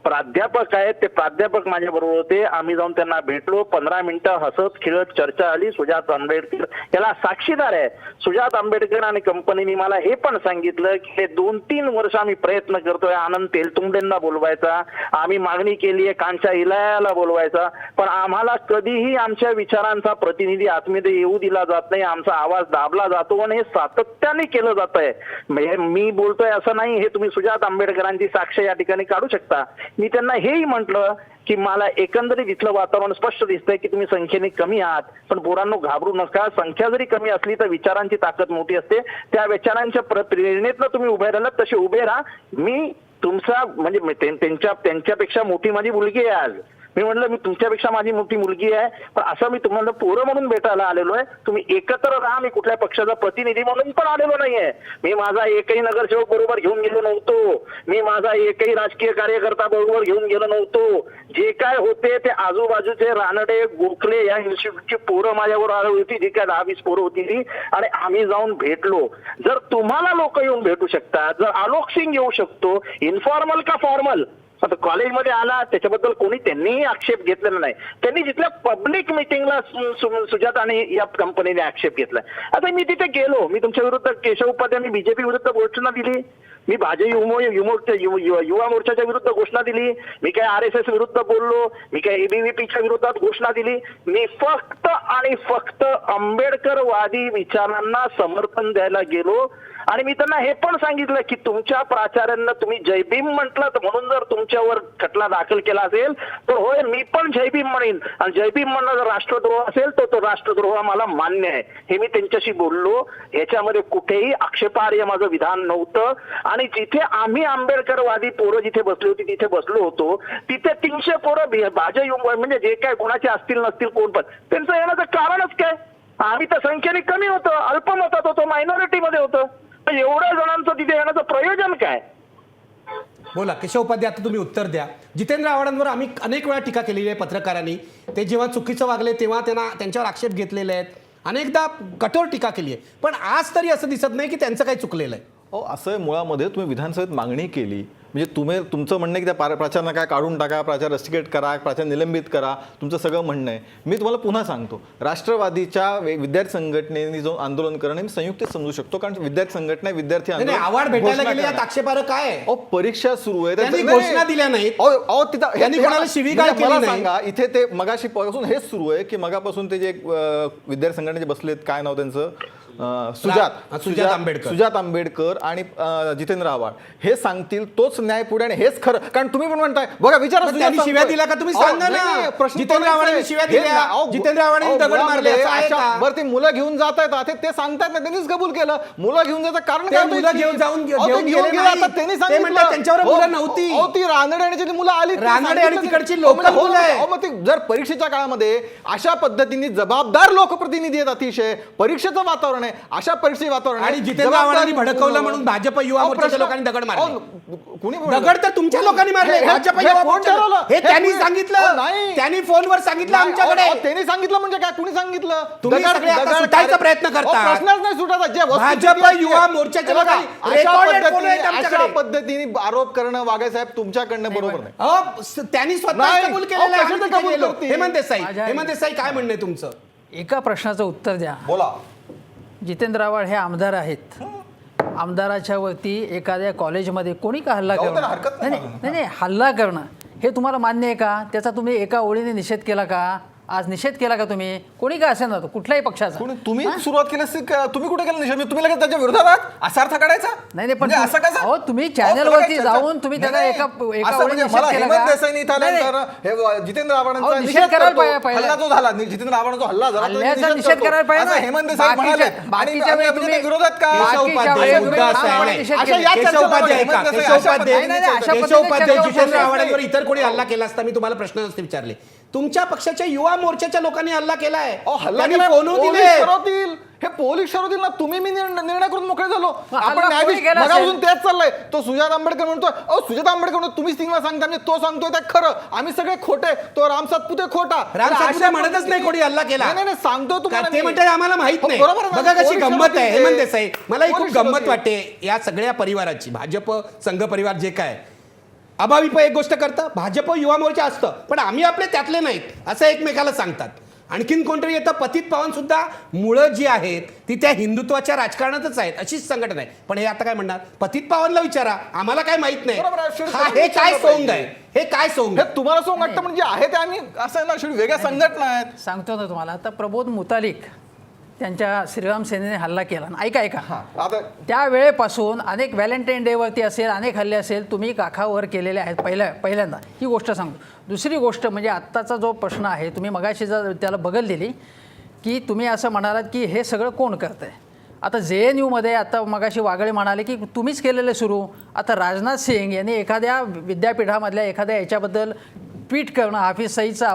प्राध्यापक आहेत, ते प्राध्यापक माझ्या बरोबर होते. आम्ही जाऊन त्यांना भेटलो. 15 मिनिटं हसत खेळत चर्चा आली. सुजात आंबेडकर याला साक्षीदार आहे. सुजात आंबेडकर आणि कंपनीने मला हे पण सांगितलं की 2-3 वर्ष आम्ही प्रयत्न करतोय आनंद तेलतुंबडेंना बोलवायचा, आम्ही मागणी केली आहे कांच्या इलायाला बोलवायचा, पण आम्हाला कधीही आमच्या विचारांचा प्रतिनिधी आतमध्ये येऊ दिला जात नाही. आमचा आवाज दाबला जातो आणि हे सातत्याने केलं जात आहे. मी बोलतोय असं नाही, हे तुम्ही सुजात आंबेडकरांची साक्ष या ठिकाणी काढू शकता. मी त्यांना हेही म्हटलं की मला एकंदरीत इथलं वातावरण स्पष्ट दिसतंय की तुम्ही संख्येने कमी आहात, पण पोरांनो घाबरू नका. संख्या जरी कमी असली तर विचारांची ताकद मोठी असते. त्या विचारांच्या प्रेरणेतनं तुम्ही उभे राहिलात तसे उभे राहा. मी तुमचा म्हणजे त्यांच्यापेक्षा मोठी माझी मुलगी आहे. आज मी म्हटलं मी तुमच्यापेक्षा माझी मोठी मुलगी आहे, पण असं मी तुम्हाला पोरं म्हणून भेटायला आलेलो आहे. तुम्ही एकत्र राहा. मी कुठल्या पक्षाचा प्रतिनिधी म्हणून पण आलेलो नाहीये. मी माझा एकही नगरसेवक बरोबर घेऊन गेलो नव्हतो. मी माझा एकही राजकीय कार्यकर्ता बरोबर घेऊन गेलो नव्हतो. जे काय होते ते आजूबाजूचे रानडे गोखले या इन्स्टिट्यूटची पोरं माझ्याबरोबर आली होती, जी काय 10-20 पोरं होती ती, आणि आम्ही जाऊन भेटलो. जर तुम्हाला लोक येऊन भेटू शकतात, जर आलोक सिंग येऊ शकतो, इन्फॉर्मल का फॉर्मल, आता कॉलेजमध्ये आला त्याच्याबद्दल त्यांनीही आक्षेप घेतलेला नाही. त्यांनी जिथल्या पब्लिक मिटिंगला सुजात आणि या कंपनीने आक्षेप घेतलाय. आता मी तिथे गेलो, मी तुमच्या विरुद्ध केशव उपाध्याय बीजेपी विरुद्ध घोषणा दिली, मी युवा मोर्चाच्या विरुद्ध घोषणा दिली, मी काय RSS विरुद्ध बोललो, मी काय ABVPच्या विरोधात घोषणा दिली. मी फक्त आणि फक्त आंबेडकरवादी विचारांना समर्थन द्यायला गेलो. आणि मी त्यांना हे पण सांगितलं की तुमच्या प्राचार्यांना तुम्ही जयभीम म्हटलं म्हणून जर तुमच्यावर खटला दाखल केला असेल तर होय मी पण जयभीम म्हणेन, आणि जयभीम म्हणणं जर राष्ट्रद्रोह असेल तर तो राष्ट्रद्रोह मला मान्य आहे. हे मी त्यांच्याशी बोललो. याच्यामध्ये कुठेही आक्षेपार्ह माझं विधान नव्हतं. आणि जिथे आम्ही आंबेडकरवादी पोरं जिथे बसली होती तिथे बसलो होतो, तिथे 300 पोरं भाजप म्हणजे जे काय कोणाचे असतील नसतील कोण पण, त्यांचं येण्याचं कारणच काय? आम्ही तर संख्येने कमी होतो, अल्पमतात होतो, मायनॉरिटीमध्ये होतं. एवढ्या जणांचं तिथे येण्याचं प्रयोजन काय? बोला केशव उपाध्याय, आता तुम्ही उत्तर द्या. जितेंद्र आव्हाडांवर आम्ही अनेक वेळा टीका केलेली आहे पत्रकारांनी. ते जेव्हा चुकीचं वागले तेव्हा त्यांच्यावर आक्षेप घेतलेले आहेत, अनेकदा कठोर टीका केली आहे, पण आज तरी असं दिसत नाही की त्यांचं काही चुकलेलं आहे. असं मुळामध्ये तुम्ही विधानसभेत मागणी केली म्हणजे तुमचं म्हणणं आहे की त्या प्राचार्यांना काय काढून टाका, प्राचार्य रस्टिकेट करा, प्राचार्य निलंबित करा, तुमचं सगळं म्हणणं आहे. मी तुम्हाला पुन्हा सांगतो, राष्ट्रवादीच्या विद्यार्थी संघटनेने जो आंदोलन करणं मी संयुक्त समजू शकतो, कारण विद्यार्थी संघटना विद्यार्थी आव्हाड भेटायला गेले यात आक्षेपार्ह काय आहे? परीक्षा सुरू आहे, त्यांनी घोषणा दिल्या नाहीत, त्यांनी कोणाला शिवीगाळ केली नाही. सांगा इथे ते मगाशी पासून हेच सुरू आहे की मगापासून ते जे विद्यार्थी संघटनेचे बसलेत, काय नाव त्यांचं, सुजात आंबेडकर आणि जितेंद्र आव्हाड हे सांगतील तोच न्याय पुढे आणि हेच खरं. कारण तुम्ही पण म्हणताय बघा विचारा पण त्यांनी शिव्या दिल्या का तुम्ही सांगा ना. जितेंद्र आव्हाडांनी शिव्या दिल्या, जितेंद्र आव्हाडांनी दगड मारले, असं आहे का? बरं ते मुलं घेऊन जात आहेत ते सांगतायत ना, त्यांनीच कबूल केलं. मुलं घेऊन जायचं कारण ते काय मुलं होतं? घेऊन जाऊन अहो, ते घेऊन घेऊन गेले गेले नाही. आता त्यांनी ते सांगितलं. म्हणतात त्यांच्यावर हो, मुलं नव्हती. अहो, ती रानडे आणि ती मुलं आली. रानडे आणि तिकडची लोक लोकल मुलं आहे. मग ते जर परीक्षेच्या काळामध्ये अशा पद्धतीने जबाबदार लोकप्रतिनिधी आहेत, अतिशय परीक्षेचं वातावरण आहे, अशा परीक्षेचे वातावरण आहे. आणि जितेंद्र आव्हाडांनी भडकवलं म्हणून भाजप युवा मोर्चाच्या लोकांनी दगड मारले. कुणी दगड तर तुमच्या लोकांनी मारले. हे- भाजप हे युवा कोण मोर्चा- ठरवलं? हे हे त्यांनी कुणी- सांगितलं. अहो, नाही. त्यांनी फोनवर सांगितलं नाही, आमच्याकडे. अहो, त्यांनी सांगितलं म्हणजे काय? कुणी सांगितलं? तुम्ही सगळे आता सुटायचा प्रयत्न करता. अहो, प्रश्नच नाही सुटायचा. जे वस्तुस्थिती भाजप आहे, युवा मोर्चाच्या हे बघा, लोकांनी recorded phone आहेत आमच्याकडे. अशा पद्धतीने आरोप करणं वाघेसाहेब तुमच्याकडनं बरोबर नाही. अहो, त्यांनी स्वतः नाही. कबूल अहो, केलेलं आहे. कशाचं आम्ही तिथे कबूल गेलो. करतील? हेमंत देसाई, माझ्या- हेमंत देसाई काय म्हणणं आहे तुमचं? एका प्रश्नाचं उत्तर द्या. बोला. जितेंद्र आव्हाड हे आमदार आहेत. आमदाराच्या वरती एखाद्या कॉलेजमध्ये कोणी का हल्ला जाऊ करणं तर हरकत नाही नाही नाही हल्ला करणं हे तुम्हाला मान्य आहे का? त्याचा तुम्ही एका ओळीने निषेध केला का? आज निषेध केला का तुम्ही? कोणी का असेल ना तो कुठल्याही पक्षाचा कोणी तुम्ही सुरुवात केली असेल का? तुम्ही कुठे केलं निषेध? तुम्ही लगेच त्याच्या विरोधात आहात? असा अर्थ काढायचा? नाही नाही पण म्हणजे असं कसं? अहो, तुम्ही अहो, चॅनलवरती त्याला काय जाऊन तुम्ही चर्चा? त्याला नाही, एका नाही. एका असं ओळीने म्हणजे निषेध मला केला हेमंत का? देसाईंनी इथं नाही, नाही. आल्यानंतर हे जितेंद्र अहो, आव्हाडांचा निषेध निषेध करायला करतो. पाहिजे. हल्ला जो झाला जितेंद्र आव्हाडांचा हल्ला झाला तो हल्ल्याचा निषेध करतो. करायला पाहिजे. असं हेमंत देसाई बाकीच्या- म्हणाले. आणि बाकीच्या वेळी म्हणजे तुम्ही- विरोधात का? केशव बाकीच्या उपाध्याय, वेळी मुद्दा तुम्ही असा आहे. निषेध अशा केले. या केशव चर्चेला उपाध्याय हेमंत का? देसाई केशव अशा उपाध्याय- नाही, नाही, अशा केशव पद्धतीने उपाध्याय, चर्चा जितेंद्र होत आव्हाडांवर इतर कोणी हल्ला केला असता मी तुम्हाला प्रश्न नसते विचारले. तुमच्या पक्षाच्या युवा मोर्चाच्या लोकांनी हल्ला केलाय. अहो, हल्ला त्यांनी केला. फोन पोलीस दिले. ठरवतील. हे पोलीस ठरवतील ना. तुम्ही मी निर्णय करून मोकळे झालो. हल्ला आपण कोणी न्यायाधीश केला मगापासून असेल? तेच चाललंय. तो सुजात आंबेडकर म्हणतोय अहो सुजात आंबेडकर म्हणतो तुम्हीच तीन वेळा सांगता म्हणजे तो सांगतोय ते खरं. आम्ही सगळे खोटे. तो राम सातपुते खोटा. राम सातपुते म्हणतच नाही कोणी हल्ला केला. नाही सांगतोय तुम्हाला ते मी. म्हणतात आम्हाला माहित हो, नाही. बरोबर आहे. बघा कशी पोलीस गंमत आहे ठरवतील हेमंत ते. देसाई. मला ही खूप पोलीस गंमत ठरवतील. वाटते या सगळ्या परिवाराची. भाजप संघ परिवार जे काय अभाविप एक गोष्ट करतं, भाजप युवा मोर्चा असतं पण आम्ही आपले त्यातले नाहीत असं एकमेकाला सांगतात. आणखीन कोणतरी येतं पतित पावन सुद्धा मुळं जी आहेत ती त्या हिंदुत्वाच्या राजकारणातच आहेत अशीच संघटना आहे. पण हे आता काय म्हणणार? पतित पावनला विचारा, आम्हाला काय माहित नाही. बरोबर आहे. शेवटी हे काय विचारलं सोंग आहे? हे काय सोंग हे आहे? तुम्हाला सोंग वाटतं म्हणजे आहे ते आम्ही असं आहे ना शेवटी वेगळ्या संघटना आहेत. सांगतो ना तुम्हाला. आता प्रबोध मुतालिक त्यांच्या श्रीराम सेनेने हल्ला केला ना. ऐका ऐका आता त्या वेळेपासून अनेक व्हॅलेंटाईन डेवरती असेल अनेक हल्ले असेल तुम्ही काखावर केलेले आहेत पहिल्यांदा ही गोष्ट सांगतो. दुसरी गोष्ट म्हणजे आत्ताचा जो प्रश्न आहे तुम्ही मगाशी जर त्याला बगल दिली की तुम्ही असं म्हणालात की हे सगळं कोण करत आहे. आता JNUमध्ये आता मगाशी वागळे म्हणाले की तुम्हीच केलेलं सुरू. आता राजनाथ सिंग यांनी एखाद्या विद्यापीठामधल्या एखाद्या याच्याबद्दल ट्विट करणं, हाफिज सईदचा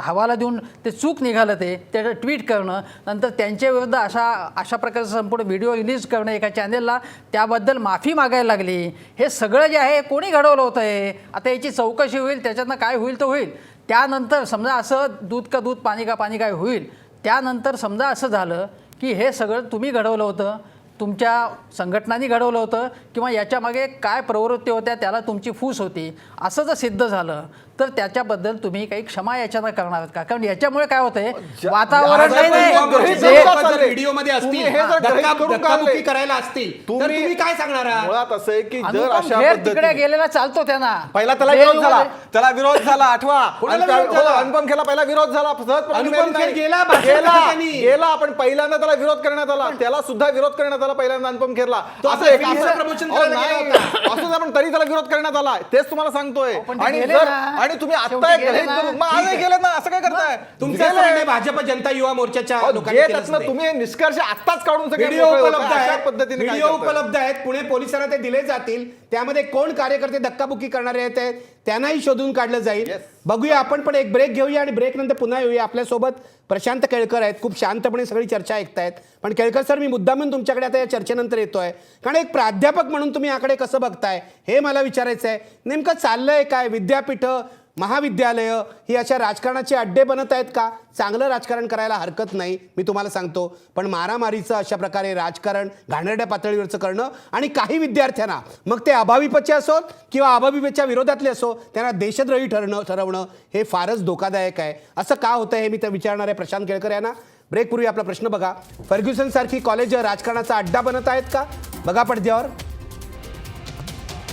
हवाला देऊन ते चूक निघालं ते त्याचं ट्विट करणं, नंतर त्यांच्याविरुद्ध अशा प्रकारचं संपूर्ण व्हिडिओ रिलीज करणं एका चॅनेलला, त्याबद्दल माफी मागायला लागली. हे सगळं जे आहे कोणी घडवलं होतं हे? आता याची चौकशी होईल, त्याच्यातनं काय होईल तर होईल. त्यानंतर समजा असं दूध का दूध पाणी का पाणी काय होईल. त्यानंतर समजा असं झालं की हे सगळं तुम्ही घडवलं होतं, तुमच्या संघटनांनी घडवलं होतं किंवा याच्यामागे काय प्रवृत्ती होत्या त्याला तुमची फूस होती असं जर सिद्ध झालं तर त्याच्याबद्दल तुम्ही काही क्षमा याच्यानं करणार आहात का? कारण याच्यामुळे काय होतंय वातावरण आज आपण नाही गृहीत नाही धरू का? व्हिडिओमध्ये तुम्ही असतील हे जर गृहीत करून धक्काबुक्की काढले, करायला असतील तर तुम्ही काय सांगणार आहात? मुळात असं आहे की जर अनुपम अशा खेर तिकडे पद्धतीने गेलेला चालतो त्यांना. पहिला त्याला विरोध झाला. JNU त्याला विरोध झाला आठवा. कोणाला विरोध झाला? अनुपम खेरला पहिला विरोध झाला. सहजपणे अनुपम निर्णय खेर नाही. गेला, भाषण केलं त्यांनी. गेला पण पहिल्यांदा त्याला विरोध करण्यात आला. त्याला सुद्धा विरोध करण्यात आला पहिल्यांदा अनुपम खेरला. तो असं आपल्या एक फिल्मचं असं- प्रमोशन अहो, करायला नाही. गेला होता. असं पण तरी त्याला विरोध करण्यात आला. तेच तुम्हाला सांगतोय. पण ते आणि गेले जर ना. आणि तुम्ही शेवटी आता गेले गृहीत ना. धरून- मग आजही गेलेत ना. असं काय करताय? तुमचं गेले. असं म्हणणं आहे, भाजप जनता युवा मोर्चाच्या अहो, लोकांनी जे केलंच त्यातनं नाही. तुम्ही हे निष्कर्ष आत्ताच काढून सगळे व्हिडिओ मोकळे होता. उपलब्ध अशा आहेत, पद्धतीने काय व्हिडिओ करताय? उपलब्ध आहेत. पुणे पोलिसांना ते दिले जातील. त्यामध्ये कोण कार्यकर्ते धक्काबुक्की करणारे आहेत त्यांनाही शोधून काढलं जाईल. बघूया आपण पण एक ब्रेक घेऊया आणि ब्रेक नंतर पुन्हा येऊया. आपल्यासोबत प्रशांत केळकर आहेत. खूप शांतपणे सगळी चर्चा ऐकतायत. पण केळकर सर मी मुद्दामून तुमच्याकडे आता या चर्चेनंतर येतोय कारण एक प्राध्यापक म्हणून तुम्ही याकडे कसं बघताय हे मला विचारायचं आहे. नेमकं चाललंय काय? विद्यापीठं महाविद्यालयं ही अशा राजकारणाचे अड्डे बनत आहेत का? चांगलं राजकारण करायला हरकत नाही मी तुम्हाला सांगतो. पण मारामारीचं अशा प्रकारे राजकारण घाणेरड्या पातळीवरचं करणं आणि काही विद्यार्थ्यांना मग ते अभाविपचे असोत किंवा अभाविपच्या विरोधातले असो त्यांना देशद्रोही ठरवणं हे फारच धोकादायक आहे. असं का होतं हे मी तर विचारणार आहे प्रशांत केळकर यांना. ब्रेकपूर्वी आपला प्रश्न बघा. फर्ग्युसन सारखी कॉलेज राजकारणाचा अड्डा बनत आहेत का? बघा पडद्यावर.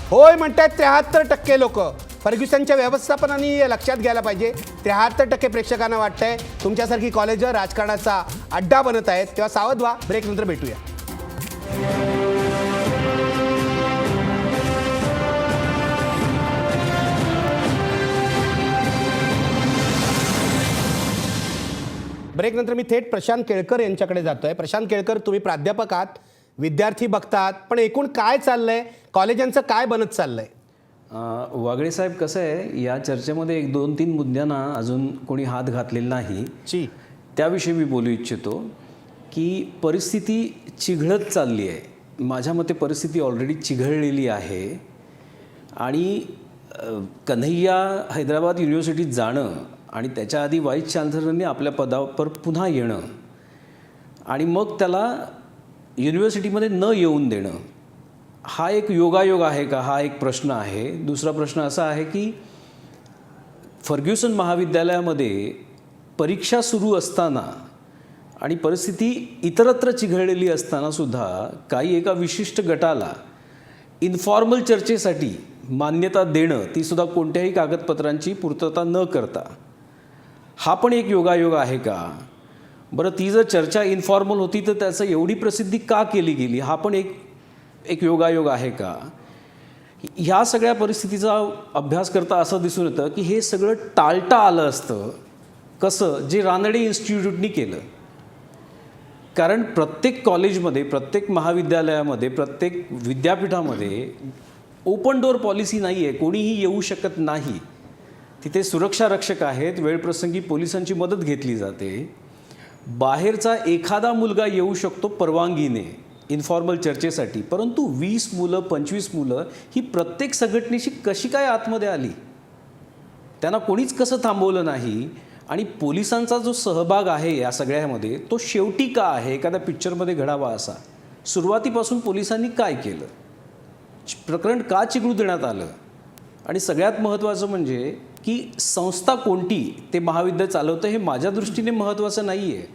होय म्हणतात 73% लोक. फर्ग्युसनच्या व्यवस्थापनाने लक्षात घ्यायला पाहिजे. 73% प्रेक्षकांना वाटतंय तुमच्यासारखी कॉलेज राजकारणाचा अड्डा बनत आहेत. तेव्हा सावध व्हा. ब्रेक नंतर भेटूया. ब्रेक नंतर मी थेट प्रशांत केळकर यांच्याकडे जातोय. प्रशांत केळकर, तुम्ही प्राध्यापक आहात, विद्यार्थी बघतात, पण एकूण काय चाललंय, कॉलेजांचं काय बनत चाललंय? वागळे साहेब, कसं आहे, या चर्चेमध्ये 1-2-3 मुद्द्यांना अजून कोणी हात घातलेला नाही. त्याविषयी मी बोलू इच्छितो की परिस्थिती चिघळत चालली आहे. माझ्या मते परिस्थिती ऑलरेडी चिघळलेली आहे आणि कन्हैया हैदराबाद युनिव्हर्सिटीत जाणं आणि त्याच्या आधी व्हाईस चान्सलरने आपल्या पदावर पुन्हा येणं आणि मग त्याला युनिव्हर्सिटीमध्ये न येऊन देणं, हा एक योगायोग आहे का, हा एक प्रश्न आहे. दुसरा प्रश्न असा आहे की फर्ग्युसन महाविद्यालयामध्ये परीक्षा सुरू असताना आणि परिस्थिती इतरत्र चिघळलेली असतानासुद्धा काही एका विशिष्ट गटाला इन्फॉर्मल चर्चेसाठी मान्यता देणं, तीसुद्धा कोणत्याही कागदपत्रांची पूर्तता न करता, हा पण एक योगायोग आहे का? बरं, ती जर चर्चा इन्फॉर्मल होती तर त्याचं एवढी प्रसिद्धी का केली गेली, हा पण एक योगायोग आहे का? ह्या सगळ्या परिस्थितीचा अभ्यास करता असं दिसून येतं की हे सगळं टाळता आलं असतं. कसं? जे रानडे इन्स्टिट्यूटनी केलं. कारण प्रत्येक कॉलेजमध्ये, प्रत्येक महाविद्यालयामध्ये, प्रत्येक विद्यापीठामध्ये ओपन डोअर पॉलिसी नाही आहे. कोणीही येऊ शकत नाही. तिथे सुरक्षा रक्षक आहेत, वेळप्रसंगी पोलिसांची मदत घेतली जाते. बाहेरचा एखादा मुलगा येऊ शकतो परवानगीने इन्फॉर्मल चर्चेसाठी, परंतु 20 मुलं 25 मुलं ही प्रत्येक संघटनेशी कशी काय आतमध्ये आली? त्यांना कोणीच कसं थांबवलं नाही? आणि पोलिसांचा जो सहभाग आहे या सगळ्यामध्ये तो शेवटी का आहे? एखाद्या पिक्चरमध्ये घडावा असा. सुरुवातीपासून पोलिसांनी काय केलं? प्रकरण का चिघळू देण्यात आलं? आणि सगळ्यात महत्त्वाचं म्हणजे की संस्था कोणती ते महाविद्यालय चालवतं हे माझ्या दृष्टीने महत्त्वाचं नाही आहे.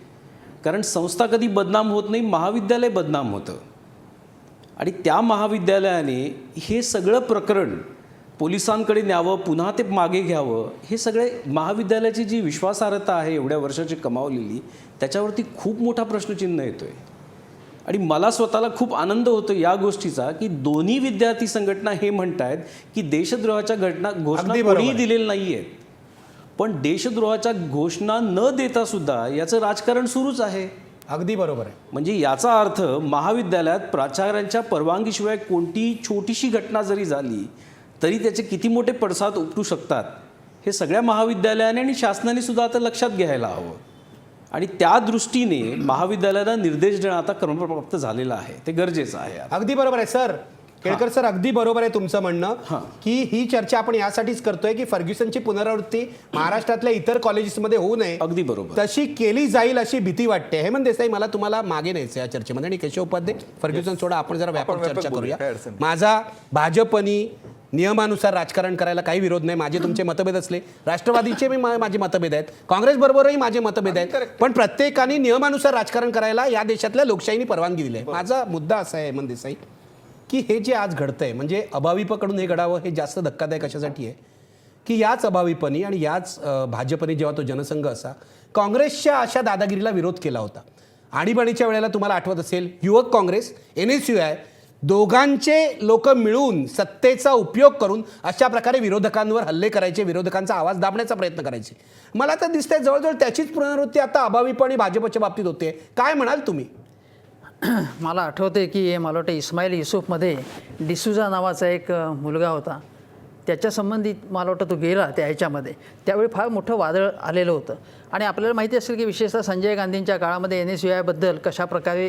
कारण संस्था कधी बदनाम होत नाही, महाविद्यालय बदनाम होतं. आणि त्या महाविद्यालयाने हे सगळं प्रकरण पोलिसांकडे न्यावं, पुन्हा ते मागे घ्यावं, हे सगळे महाविद्यालयाची जी विश्वासार्हता आहे एवढ्या वर्षाची कमावलेली, त्याच्यावरती खूप मोठा प्रश्नचिन्ह येतो आहे. आणि मला स्वतःला खूप आनंद होतो या गोष्टीचा की दोन्ही विद्यार्थी संघटना हे म्हणत आहेत की देशद्रोहाच्या घोषणा कोणीही दिलेल्या नाही आहेत, पण देशद्रोहाच्या घोषणा न देता सुद्धा याचं राजकारण सुरूच आहे. अगदी बरोबर आहे. म्हणजे याचा अर्थ महाविद्यालयात प्राचार्यांच्या परवानगीशिवाय कोणतीही छोटीशी घटना जरी झाली तरी त्याचे किती मोठे पडसाद उपटू शकतात हे सगळ्या महाविद्यालयाने आणि शासनाने सुद्धा आता लक्षात घ्यायला हवं. आणि त्या दृष्टीने महाविद्यालयाला निर्देश देणं आता क्रमप्राप्त झालेलं आहे, ते गरजेचं आहे. अगदी बरोबर आहे सर. केळकर सर, अगदी बरोबर आहे तुमचं म्हणणं की ही चर्चा आपण यासाठीच करतोय की फर्ग्युसनची पुनरावृत्ती महाराष्ट्रातल्या इतर कॉलेजेसमध्ये होऊ नये, अगदी बरोबर, तशी केली जाईल अशी भीती वाटते. हेमंत देसाई, मला तुम्हाला मागे न्यायचं या चर्चेमध्ये. आणि केशव उपाध्याय, फर्ग्युसन सोडा, आपण जरा व्यापक चर्चा करूया. माझा भाजपनी नियमानुसार राजकारण करायला काही विरोध नाही. माझे तुमचे मतभेद असले, राष्ट्रवादीचे माझे मतभेद आहेत, काँग्रेस बरोबरही माझे मतभेद आहेत, पण प्रत्येकाने नियमानुसार राजकारण करायला या देशातल्या लोकशाहीने परवानगी दिली आहे. माझा मुद्दा असा आहे हेमंत देसाई की हे जे आज घडतंय, म्हणजे अभाविपकडून हे घडावं हे जास्त धक्कादायक कशासाठी आहे की याच अभाविपनी आणि याच भाजपने जेव्हा तो जनसंघ असा काँग्रेसच्या अशा दादागिरीला विरोध केला होता. आणीबाणीच्या वेळेला तुम्हाला आठवत असेल, युवक काँग्रेस, NSUI दोघांचे लोक मिळून सत्तेचा उपयोग करून अशा प्रकारे विरोधकांवर हल्ले करायचे, विरोधकांचा आवाज दाबण्याचा प्रयत्न करायचे. मला तर दिसतंय जवळजवळ त्याचीच पुनरावृत्ती आता अभाविपणी भाजपच्या बाबतीत होते. काय म्हणाल तुम्ही? मला आठवते की मला वाटतं इस्माईल युसुफमध्ये डिसूजा नावाचा एक मुलगा होता, त्याच्या संबंधित मला वाटतं तो गेला त्या ह्याच्यामध्ये. त्यावेळी फार मोठं वादळ आलेलं होतं. आणि आपल्याला माहिती असेल की विशेषतः संजय गांधींच्या काळामध्ये NSUI कशा प्रकारे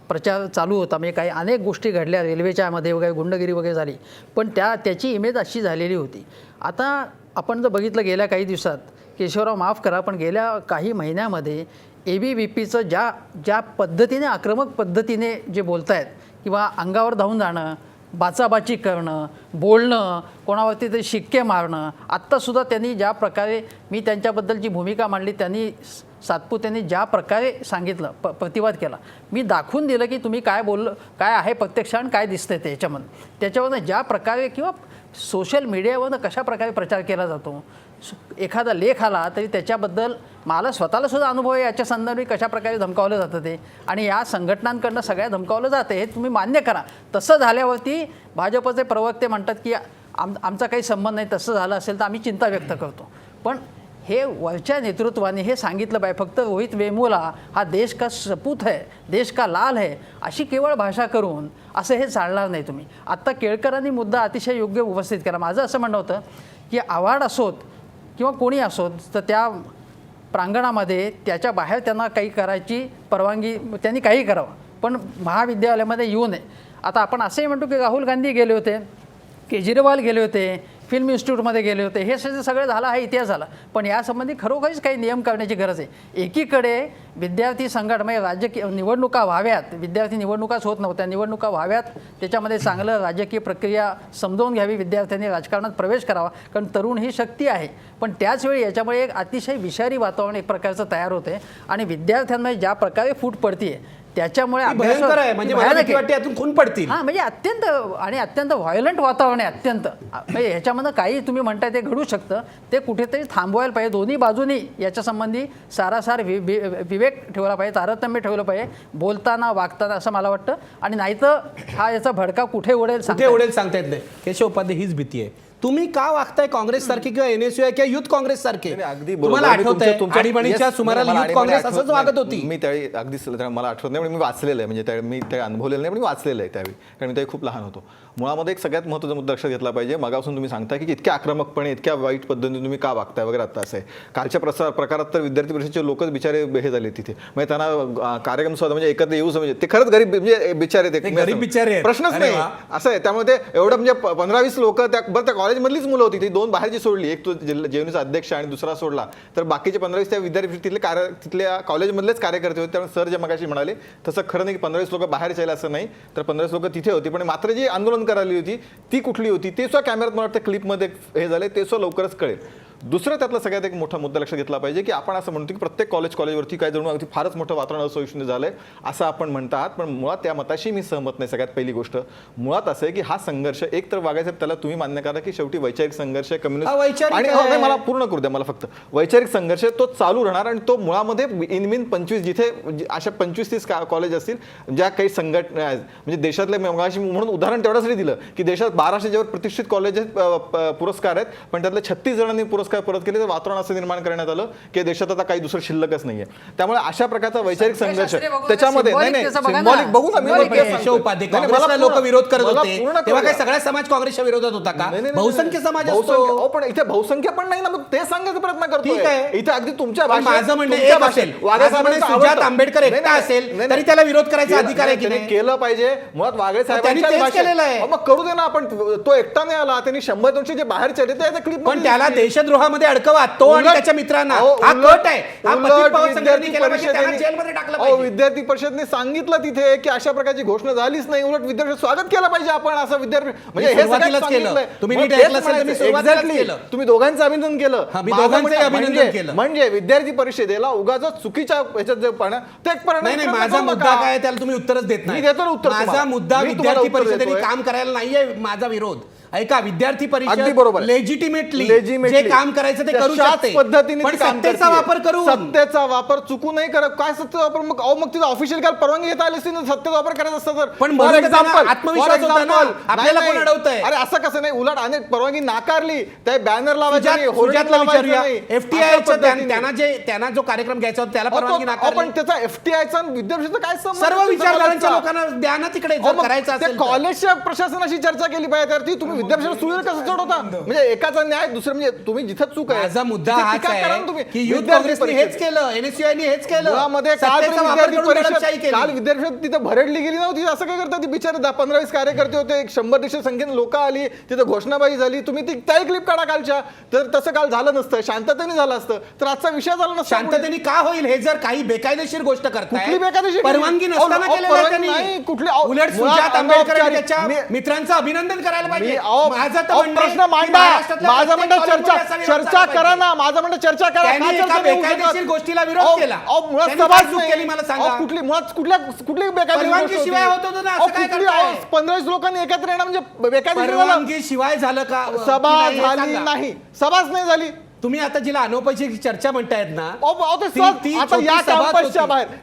प्रचार चालू होता. म्हणजे काही अनेक गोष्टी घडल्या, रेल्वेच्यामध्ये वगैरे गुंडगिरी वगैरे झाली, पण त्याची इमेज अशी झालेली होती. आता आपण जर बघितलं गेल्या काही दिवसात, केशवराव माफ करा पण गेल्या काही महिन्यामध्ये ABVPचं ज्या पद्धतीने, आक्रमक पद्धतीने जे बोलत आहेत किंवा अंगावर धावून जाणं, बाचाबाची करणं, बोलणं, कोणावरती तरी शिक्के मारणं, आत्तासुद्धा त्यांनी ज्या प्रकारे, मी त्यांच्याबद्दलची भूमिका मांडली, सातपुतेंनी ज्या प्रकारे सांगितलं, प्रतिवाद केला, मी दाखवून दिलं की तुम्ही काय बोललं, काय आहे प्रत्यक्ष आणि काय दिसतंय त्याच्यावरनं ज्या प्रकारे किंवा सोशल मीडियावरनं कशा प्रकारे प्रचार केला जातो. एखादा लेख आला तरी त्याच्याबद्दल मला स्वतःला सुद्धा अनुभव आहे, याच्या संदर्भात कशा प्रकारे धमकावलं जातं ते, आणि या संघटनांकडनं सगळ्या धमकावलं जातं हे तुम्ही मान्य करा. तसं झाल्यावरती भाजपचे प्रवक्ते म्हणतात की आमचा काही संबंध नाही, तसं झालं असेल तर आम्ही चिंता व्यक्त करतो. पण हे वरच्या नेतृत्वाने हे सांगितलं पाहिजे. फक्त रोहित वेमुला हा देश का सपूत है, देश का लाल है अशी केवळ भाषा करून असं हे चालणार नाही. तुम्ही आत्ता केळकरांनी मुद्दा अतिशय योग्य उपस्थित केला. माझं असं म्हणणं होतं की आव्हाड असोत किंवा कोणी असोत तर त्या प्रांगणामध्ये त्याच्या बाहेर त्यांना काही करायची परवानगी, त्यांनी काही करावं, पण महाविद्यालयामध्ये येऊ नये. आता आपण असंही म्हणतो की राहुल गांधी गेले होते, केजरीवाल गेले होते, फिल्म इन्स्टिट्यूटमध्ये गेले होते, हे सगळं झालं, हा इतिहास झाला. पण यासंबंधी खरोखरच काही नियम करण्याची गरज आहे. एकीकडे विद्यार्थी संघटना म्हणजे राजकीय निवडणुका व्हाव्यात, विद्यार्थी निवडणुकाच होत नव्हत्या, निवडणुका व्हाव्यात, त्याच्यामध्ये चांगलं राजकीय प्रक्रिया समजावून घ्यावी, विद्यार्थ्यांनी राजकारणात प्रवेश करावा, कारण तरुण ही शक्ती आहे. पण त्याचवेळी याच्यामुळे एक अतिशय विषारी वातावरण एक प्रकारचं तयार होते आणि विद्यार्थ्यांमध्ये ज्या प्रकारे फूट पडतीये त्याच्यामुळे भयंकर आहे. म्हणजे मला भीती वाटते यातून खून पडतील. हां, म्हणजे अत्यंत व्हायोलंट वातावरण आहे, अत्यंत. म्हणजे ह्याच्यामध्ये काही तुम्ही म्हणताय ते घडू शकतं, ते कुठेतरी थांबवायला पाहिजे. दोन्ही बाजूनी याच्या संबंधी सारासार विवेक ठेवला पाहिजे, तारतम्य ठेवलं पाहिजे बोलताना वागताना, असं मला वाटतं. आणि नाहीतर हा याचा भडका कुठे उडेल सांगता येत नाही. केशव उपाध्याय हीच भीती आहे. तुम्ही का वागताय काँग्रेस सारखे किंवा NSUI किंवा युथ काँग्रेस सारखे? अगदी तुम्हाला आठवतंय आणीबाणीच्या सुमाराला युथ काँग्रेस असंच वागत होती. मी त्यावेळी अगदी मला आठवत नाही, पण मी वाचलेलं आहे. म्हणजे मी ते अनुभवलेलं नाही, पण मी वाचलेलं आहे त्यावेळी, कारण मी त्यावेळी खूप लहान होतो. मुळामध्ये एक सगळ्यात महत्त्वाचा मुद्दा लक्षात घेतला पाहिजे. मगापासून तुम्ही सांगता की इतक्या आक्रमकपणे, इतक्या वाईट पद्धतीने तुम्ही का वागताय वगैरे. आता असं आहे, कालच्या प्रकारात तर विद्यार्थी परिषदेचे लोकच बिचारे हे झाले तिथे. म्हणजे त्यांना कार्यक्रम सुद्धा म्हणजे एकत्र येऊ, म्हणजे ते खरंच गरीब म्हणजे बिचारे, ते गरीब बिचारे प्रश्नच नाही असं आहे. त्यामुळे ते एवढं म्हणजे 15-20 लोक त्या कॉलेजमधलीच मुलं होती, ती 2 बाहेरची सोडली, एक तो जेएनयूचा अध्यक्ष आणि दुसरा सोडला, तर बाकीचे 15-20 त्या विद्यार्थी तिथल्या कॉलेजमधलेच कार्यकर्ते होते. त्यामुळे सर जे मगाशी म्हणाले तसं खरं नाही की 15-20 लोक बाहेर चालले असं नाही, तर 15-20 लोक तिथे होती. पण मात्र जी आंदोलन करायला होती ती कुठली होती ते सुद्धा कॅमेऱ्यात मला वाटतं क्लिपमध्ये हे झाले, ते सुद्धा लवकरच कळेल. दुसरं त्यातला सगळ्यात एक मोठा मुद्दा लक्षात घेतला पाहिजे की आपण असं म्हणतो की प्रत्येक कॉलेजवरती काय जणू अगदी फारच मोठं वातावरण असहिष्णु झालंय असं आपण म्हणतात, पण मुळात त्या मताशी मी सहमत नाही. सगळ्यात पहिली गोष्ट मुळात असं आहे की हा संघर्ष एक तर वागायचं त्याला तुम्ही मान्य करा की शेवटी वैचारिक संघर्ष कम्युनिस्ट आणि मला पूर्ण करू द्या, मला फक्त वैचारिक संघर्ष तो चालू राहणार आणि तो मुळामध्ये इन 25 जिथे अशा 25-30 कॉलेज असतील ज्या काही संघटना आहेत, म्हणजे देशातले मगाशी म्हणून उदाहरण तेवढ्यासाठी दिलं की देशात 1200 ज्यावर प्रतिष्ठित कॉलेज पुरस्कार आहेत, पण त्यातले 36 जणांनी पुरस्कार परत केले, तर वातावरण असं निर्माण करण्यात आलं की देशात आता काही दुसरं शिल्लकच नाहीये. त्यामुळे अशा प्रकारचा वैचारिक संघर्ष त्याच्यामध्ये सिंबॉलिक बघू ना, लोक विरोध करत होते तेव्हा काय सगळ्या समाज काँग्रेसच्या विरोधात होता का? बहुसंख्य समाज असतो, पण इथे बहुसंख्य पण नाही ना, मग ते सांगायचा प्रयत्न करतो. इथे अगदी तुमच्या माझं म्हणणं असेल, सुजात आंबेडकर एकटा असेल तरी त्याला विरोध करायचा अधिकार आहे की नाही? केलं पाहिजे. मुळात वागळे साहेबांनी मग करू दे ना, आपण तो एकटा नाही आला, त्यांनी 100-200 जे बाहेर चढले ते क्लिप, पण त्याला देशद्रोहामध्ये अडकवा तो आणि त्याच्या मित्रांना. हा कट आहे, हा विद्यार्थी परिषदने सांगितलं तिथे की अशा प्रकारची घोषणा झालीच नाही, उलट विद्यार्थी स्वागत केलं पाहिजे आपण असं विद्यार्थी म्हणजे हे तुम्ही दोघांचं अभिनंदन केलं, म्हणजे विद्यार्थी परिषदेला उगाच चुकीच्या ह्याच्यात जे पण ते माझा मुद्दा काय त्याला तुम्ही उत्तरच देत नाही. माझा मुद्दा विद्यार्थी परिषदेने काम करायला नाहीये माझा विरोध. ऐका, विद्यार्थी परिषद लेजिटिमेटली जे काम करायचं ते करू शकते, पण सत्तेचा वापर करून, सत्तेचा वापर चुकू नाही करत. काय सत्तेचा वापर? मग तिथं ऑफिशियल काय परवानगी घेता आली असती ना, सत्तेचा वापर करायचा असता तर. पण आत्मविश्वास होता ना, आपल्याला कोण अडवतंय? अरे असं कसं नाही, उलट अनेक परवानगी नाकारली, त्या बॅनर लावायचा त्यांना जो कार्यक्रम घ्यायचा होता त्याला परवानगी नाकारली. पण त्याचा FTIचा विद्यार्थ्यांचा काय संबंध? सर्व विचारधारांच्या लोकांना द्या ना तिकडे, करायचं असेल कॉलेजच्या प्रशासनाशी चर्चा केली पाहिजे. तर ती तुम्ही विद्यार्थ्यांना सुविधा कसं चढवता? म्हणजे एकाचा न्याय दुसरं, म्हणजे तुम्ही जिथं चूक आहे. माझा मुद्दा हाच आहे की युथ काँग्रेसने हेच केलं, NSUIने हेच केलं. काल विद्यार्थी तिथे भरडली गेली नव्हती, असं काय करतात? ती बिचारे 15-20 कार्यकर्ते होते, 100-150 संख्येने लोक आली, तिथे घोषणाबाजी झाली. तुम्ही ती त्याही क्लिप काढा कालच्या, तर तसं काल झालं नसतं, शांततेने झालं असतं तर आजचा विषय झाला नसता. शांततेने का होईल? हे जर काही बेकायदेशीर गोष्ट करताय, कुठली बेकायदेशीर? परवानगी नसताना केलेलं नाही. कुठली? उलट सुजात आंबेडकर आणि त्याच्या मित्रांचं अभिनंदन करायला पाहिजे. प्रश्न मांडा, माझं म्हणणं चर्चा करा ना, माझं म्हणणं चर्चा करा. बेकायदेशीर गोष्टीला विरोध केला, केली मला सांगा. कुठली मुळात कुठली बेकायदेशीर शिवाय होत होतं ना, असं काय करताय? 15 लोकांनी एकत्र येणं म्हणजे बेकायदेशीर? परवानगी शिवाय झालं का? सभा झाली नाही, सभाच नाही झाली. तुम्ही आता जिला अनौपचारिक चर्चा म्हणतायत ना, आता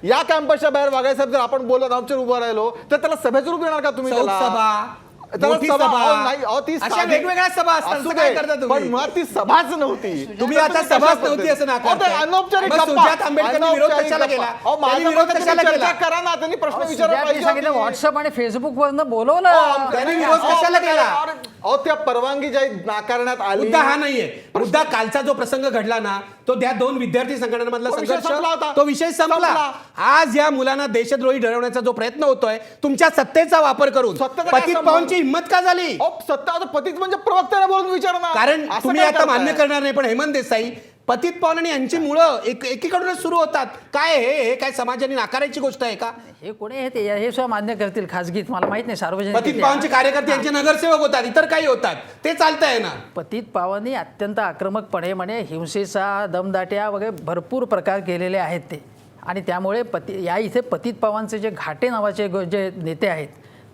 या कॅम्पसच्या बाहेर वागायचं जर आपण बोलत आमच्यावर उभं राहिलो तर त्याला सभेचं रूप देणार का तुम्ही? सभा त्याला मोठी सभा- सभा. अहो, नाही, अहो, ती अशा साधी- वेगवेगळ्या सभा असतात. असू असं काय दे. करता तुम्ही? पण मुळात ती सभाच नव्हती. तुम्ही तर आता कशा सभाच पद्धतीने- नव्हती असं अहो, ते नाकारताय. अनौपचारिक मग गप्पा. सुजात आंबेडकरांनी विरोध अनौपचारिक कशाला गप्पा. केला? अहो, त्यांनी माझ्या विरोध मते कशाला तुम्ही केला? चर्चा करा ना, त्यांनी प्रश्न विचारायला सुजातने पाहिजे सांगितलं होते. व्हॉट्सअप आणि फेसबुकवरनं बोलवलं. त्यांनी विरोध कशाला केला? अहो, त्या परवानगी ज्या नाकारण्यात आली मुद्दा हा नाहीये. मुद्दा कालचा जो प्रसंग घडला ना, तो त्या दोन विद्यार्थी संघटनांमधला तो विषय संपला होता. संघर्ष, तो विषय संपला. आज या मुलांना देशद्रोही ठरवण्याचा जो प्रयत्न होतोय तुमच्या सत्तेचा वापर करून, सत्तेचा काय पतित संबंध? पावनची हिंमत का झाली? अहो, सत्ता आता पतीत म्हणजे प्रवक्त्याने बोलून विचारणार. कारण असं तुम्ही काय आता करताय? मान्य करणार नाही, पण हेमंत देसाई पतित पावन आणि यांची मुळं एकीकडूनच सुरू होतात. काय हे काय समाजाने नाकारायची गोष्ट आहे का? हे कोणी हे सुद्धा मान्य करतील खासगीत, मला माहित नाही सार्वजनिक पतित किती पावनचे आहे. कार्यकर्ते यांचे नगरसेवक होतात, इतर काही होतात, ते चालतंय ना. पतित पावानी अत्यंत आक्रमकपणे म्हणे हिंसेचा दमदाट्या वगैरे भरपूर प्रकार केलेले आहेत ते. आणि त्यामुळे या इथे पतित पावांचे जे घाटे नावाचे जे नेते आहेत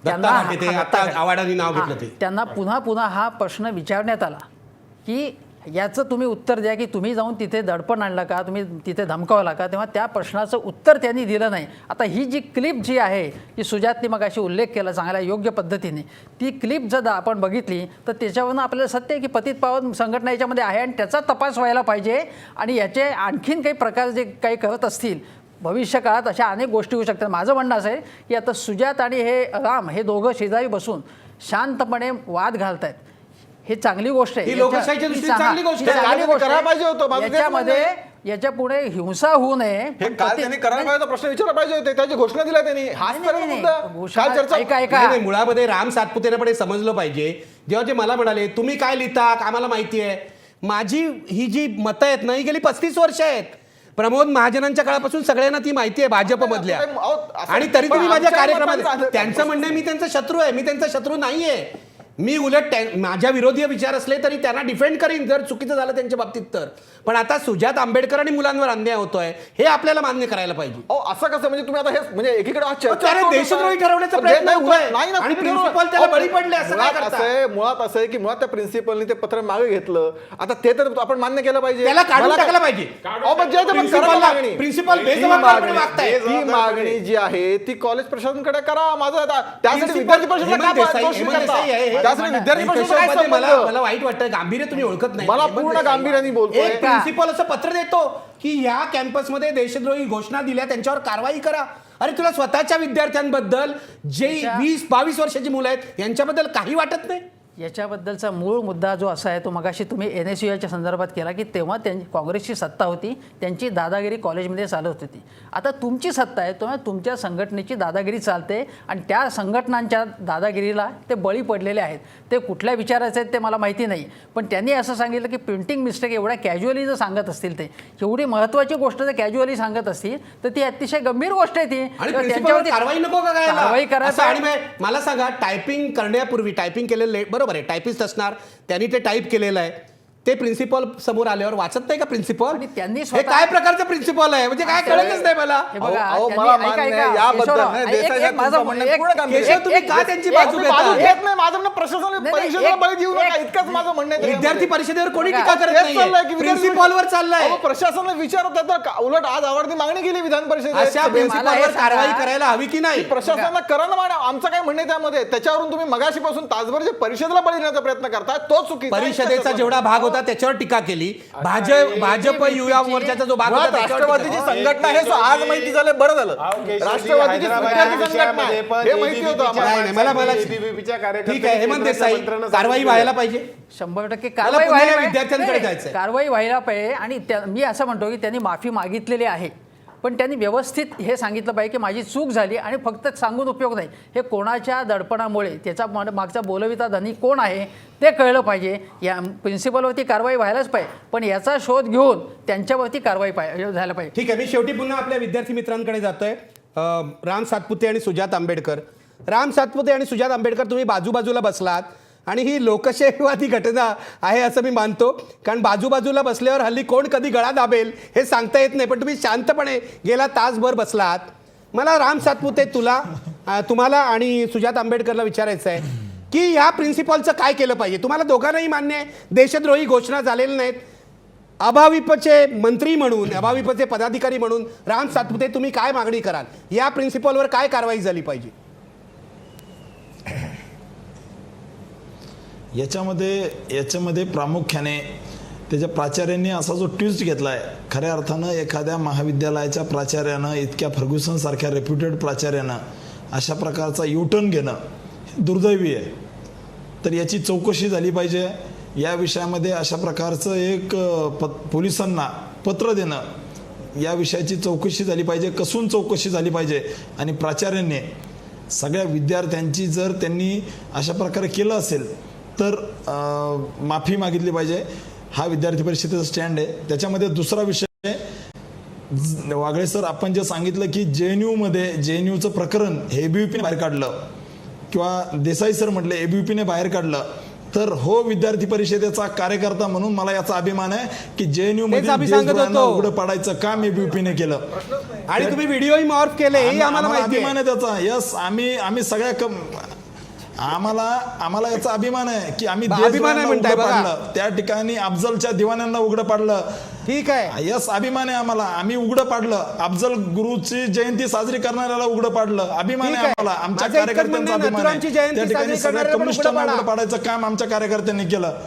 दत्ता घाटे, ते आता आवाडाने नाव घेतलं ते. त्यांना पुन्हा पुन्हा हा प्रश्न विचारण्यात आला की याचं तुम्ही उत्तर द्या की तुम्ही जाऊन तिथे दडपण आणलं का, तुम्ही तिथे धमकावला का. तेव्हा त्या प्रश्नाचं उत्तर त्यांनी दिलं नाही. आता ही जी क्लिप जी आहे ती सुजातने मग अशी उल्लेख केला चांगल्या योग्य पद्धतीने, ती क्लिप जर आपण बघितली तर त्याच्यावरून आपल्याला सत्य आहे की पतित पावन संघटना याच्यामध्ये आहे आणि त्याचा तपास व्हायला पाहिजे. आणि याचे आणखीन काही प्रकार जे काही करत असतील भविष्य काळात अशा अनेक गोष्टी होऊ शकतात. माझं म्हणणं असं आहे की आता सुजात आणि हे राम हे दोघं शेजारी बसून शांतपणे वाद घालत आहेत. हे चांगली गोष्ट आहे. ही लोकशाहीच्या दृष्टीने चांगली गोष्ट आहे. चांगली गोष्ट करायला पाहिजे होतं. माझं तेच म्हणणं आहे. याच्यामध्ये याच्या पुढे हिंसा होऊ नये. हे पण काल त्यांनी करायला पाहिजे होता, प्रश्न विचारायला पाहिजे होते. त्याची घोषणा दिल्या त्यांनी. हाच तर मुद्दा. घोषणा- काय चर्चा ऐका नाही, नाही, मुळामध्ये राम सातपुतेनं पण हे समजलं पाहिजे. जेव्हा ते मला म्हणाले तुम्ही काय लिहिता आम्हाला माहिती आहे, माझी ही जी मतं आहेत ना ही गेली 35 वर्ष आहेत. प्रमोद महाजनांच्या काळापासून सगळ्यांना ती माहिती आहे भाजपमधल्या. आणि तरी तुम्ही माझ्या कार्यक्रमात त्यांचं म्हणणं आहे मी त्यांचा शत्रू आहे. मी त्यांचा शत्रू नाहीये. मी उलट माझ्या विरोधी विचार असले तरी त्यांना डिफेंड करीन जर चुकीचं झालं त्यांच्या बाबतीत तर. पण आता सुजात आंबेडकर आणि मुलांवर अन्याय होतोय हे आपल्याला मान्य करायला पाहिजे. असं कसं म्हणजे तुम्ही आता हे म्हणजे एकीकडे हा चर्चा त्याने होत देशद्रोही होता. ठरवण्याचा पण प्रयत्न नाही, होतोय. नाही ना, आणि तुम्ही principal ठरवलं. त्याला बळी पडले, असं काय मुळात करता? असं आहे, मुळात असं आहे की मुळात त्या प्रिन्सिपलनी ते पत्र मागे घेतलं. आता ते तर आपण मान्य केलं पाहिजे. त्याला काढून मला काय- टाकायला पाहिजे. अहो, पण जे ते पण करा Principal- मागणी. principal ती बेजबाबदारपणे मागणी- वागताय. ती मागणी जी आहे ती कॉलेज प्रशासनाकडे करा. माझं आता त्यासाठी Principal- विद्यार्थी परिषदेला हेमंत काय देसाई- दोषी हेमंत करता? देसाई आहे हे. त्यासाठी विद्यार्थी परिषदेला काय कशामध्ये मला संबंध? मला वाईट वाटतं गांभीर्य तुम्ही ओळखत नाही. मला हेमंत पूर्ण देसाई. गांभीर्याने बोलतोय. एक प्रिन्सिपल असं पत्र देतो की या कॅम्पसमध्ये देशद्रोही घोषणा दिल्या त्यांच्यावर कारवाई करा. अरे तुला स्वतःच्या विद्यार्थ्यांबद्दल जे 20-22 वर्षाची मुलं आहेत यांच्याबद्दल काही वाटत नाही? याच्याबद्दलचा मूळ मुद्दा जो असा आहे तो मगाशी तुम्ही NSUच्या संदर्भात केला की तेव्हा काँग्रेसची सत्ता होती, त्यांची दादागिरी कॉलेजमध्ये चालत होती. आता तुमची सत्ता आहे तेव्हा तुमच्या संघटनेची दादागिरी चालते आणि त्या संघटनांच्या दादागिरीला ते बळी पडलेले आहेत. ते कुठल्या विचाराचे आहेत ते मला माहिती नाही, पण त्यांनी असं सांगितलं की प्रिंटिंग मिस्टेक एवढ्या कॅज्युअली जर सांगत असतील ते एवढी महत्त्वाची गोष्ट जर कॅज्युअली सांगत असतील तर ती अतिशय गंभीर गोष्ट आहे ती. आणि तेव्हा प्रिन्सिपलवर कारवाई नको का करायला? कारवाई असं करायला आणि मला सांगा टायपिंग करण्यापूर्वी टायपिंग केलेलं बरोबर आहे, टायपिस्ट असणार त्यांनी ते टाईप केलेलं आहे, ते प्रिन्सिपल समोर आल्यावर वाचत नाही का प्रिन्सिपल? आणि त्यांनी हे स्वतः- काय प्रकारचं प्रिन्सिपल आहे म्हणजे काय कळतच नाही मला. हे बघा, अहो, त्यांनी- मला ऐका, मान्य ऐका, आहे, याबद्दल केशवराव, नाही, एक- देसाई एक साहेब माझं तुमचं म्हणणं एक- पूर्ण गांभीर्य आहे. केशव, तुम्ही का त्यांची बाजू मी बाजू घेता? घेत नाही. माझं म्हणणं प्रशासन नाही, परिषदेला एक- बळी देऊ नका एक- इतकंच माझं म्हणणं आहे. विद्यार्थी परिषदेवर कोणी बघा, टीका करत तेच चाललंय की नाही, विद्यार्थी प्रिन्सिपलवर चाललंय. अहो, प्रशासनाला विचारत आहे तर उलट आज आवडती मागणी केली विधान परिषदेत. अशा मला हे प्रिन्सिपलवर सांगा- कारवाई करायला हवी की नाही? प्रशासनाला करा ना मॅडम. आमचं काय म्हणणं आहे त्यामध्ये? त्याच्यावरून तुम्ही मगाशीपासून तासभर जे परिषदेला बळी देण्याचा प्रयत्न करताय तो चुकीचा आहे. परिषदेचा जेवढा भाग होता त्याच्यावर टीका केली. भाजप युवा मोर्चाचा जो भाग होता मुळात त्याच्यावर राष्ट्रवादीची टीका केली. संघटना हे आज माहिती झालं, बरं झालं. राष्ट्रवादीची विद्यार्थी संघटना आहे. हे माहिती होतं आम्हाला. नाही, मला ठीक आहे हेमंत देसाई कारवाई व्हायला पाहिजे. 100% मला कारवाई पुन्हा व्हायला या पाहिजे. विद्यार्थ्यांकडे नाही, जायचंय. कारवाई व्हायला पाहिजे. आणि मी असं म्हणतो की त्यांनी माफी मागितलेली आहे, पण त्यांनी व्यवस्थित हे सांगितलं पाहिजे की माझी चूक झाली आणि फक्त सांगून उपयोग नाही. हे कोणाच्या दडपणामुळे त्याचा मागचा बोलविता धनी कोण आहे ते कळलं पाहिजे. या प्रिन्सिपलवरती कारवाई व्हायलाच पाहिजे, पण याचा शोध घेऊन त्यांच्यावरती कारवाई झायला पाहिजे. ठीक आहे, मी शेवटी पुन्हा आपल्या विद्यार्थी मित्रांकडे जातोय. राम सातपुते आणि सुजात आंबेडकर. राम सातपुते आणि सुजात आंबेडकर, तुम्ही बाजूबाजूला बसलात आणि ही लोकशाहीवादी घटना आहे असं मी मानतो, कारण बाजूबाजूला बसल्यावर हल्ली कोण कधी गळा दाबेल हे सांगता येत नाही. पण तुम्ही शांतपणे गेला तासभर बसलात. मला राम सातपुते तुम्हाला आणि सुजात आंबेडकरला विचारायचं आहे की ह्या प्रिन्सिपलचं काय केलं पाहिजे? तुम्हाला दोघांनाही मान्य आहे देशद्रोही घोषणा झालेल्या नाहीत. अभाविपचे मंत्री म्हणून, अभाविपचे पदाधिकारी म्हणून राम सातपुते तुम्ही काय मागणी कराल? या प्रिन्सिपलवर काय कारवाई झाली पाहिजे? याच्यामध्ये प्रामुख्याने त्याच्या प्राचार्यांनी असा जो ट्विस्ट घेतला आहे, खऱ्या अर्थानं एखाद्या महाविद्यालयाच्या प्राचार्यानं, इतक्या फर्ग्युसन सारख्या रेप्युटेड प्राचार्यानं अशा प्रकारचा युटर्न घेणं दुर्दैवी आहे. तर याची चौकशी झाली पाहिजे. या विषयामध्ये अशा प्रकारचं एक पोलिसांना पत्र देणं, या विषयाची चौकशी झाली पाहिजे, कसून चौकशी झाली पाहिजे. आणि प्राचार्यांनी सगळ्या विद्यार्थ्यांची जर त्यांनी अशा प्रकारे केलं असेल तर माफी मागितली पाहिजे. हा विद्यार्थी परिषदेचा स्टँड आहे. त्याच्यामध्ये दुसरा विषय, वागळे सर आपण जे सांगितलं की JNUचं प्रकरण हे ABVP बाहेर काढलं, किंवा देसाई सर म्हटले ABVP बाहेर काढलं, तर हो विद्यार्थी परिषदेचा कार्यकर्ता म्हणून मला याचा अभिमान आहे की JNU मध्ये उघडं पाडायचं काम ABVP केलं. आणि तुम्ही व्हिडिओही मॉर्फ केले हे आम्हाला माहिती अभिमान आहे त्याचा. यस, आम्ही सगळ्या आम्हाला याचा अभिमान आहे की आम्ही अभिमान आहे म्हणताय बघा. त्या ठिकाणी अफजलच्या दिवाण्यांना उघडं पाडलं. ठीक आहे, यस, अभिमान आहे आम्हाला. आम्ही उघडं पाडलं. अफजल गुरुची जयंती साजरी करणाऱ्याला उघडं पाडलं. अभिमान आहे आम्हाला. आमच्या कार्यकर्त्यांचा अभिमान आहे. त्या ठिकाणी सगळ्या कम्युनिस्टांना उघडं पाडायचं काम आमच्या कार्यकर्त्यांनी केलं.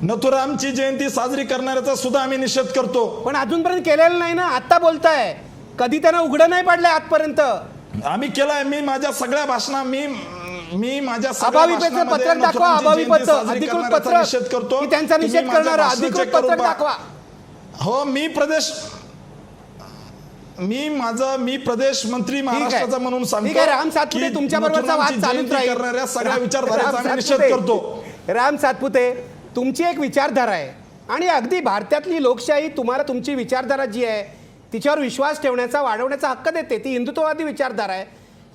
नथुरामची जयंती साजरी करणाऱ्याचा सुद्धा आम्ही निषेध करतो. पण अजूनपर्यंत केलेलं नाही ना. आता बोलताय, कधी त्यांना उघडं नाही पाडलंय आजपर्यंत. आम्ही केलाय. मी माझ्या सगळ्या भाषणात मी माझ्या अभाविपेचं पत्रक दाखवा. अभाविपत्र अधिकृत पत्रक निषेध करतो की त्यांचा निषेध करणार अधिकृत पत्रक दाखवा. हो, मी प्रदेश मंत्री महाराष्ट्राचा म्हणून सांगतो. राम सातपुते, तुमच्या बरोबरचा वाद चालूच राहील. करणाऱ्या सगळ्या विचारधारेचा आम्ही निषेध करतो. राम सातपुते, तुमची एक विचारधारा आहे आणि अगदी भारतातली लोकशाही तुम्हाला तुमची विचारधारा जी आहे तिच्यावर विश्वास ठेवण्याचा, वाढवण्याचा हक्क देते. ती हिंदुत्ववादी विचारधारा आहे.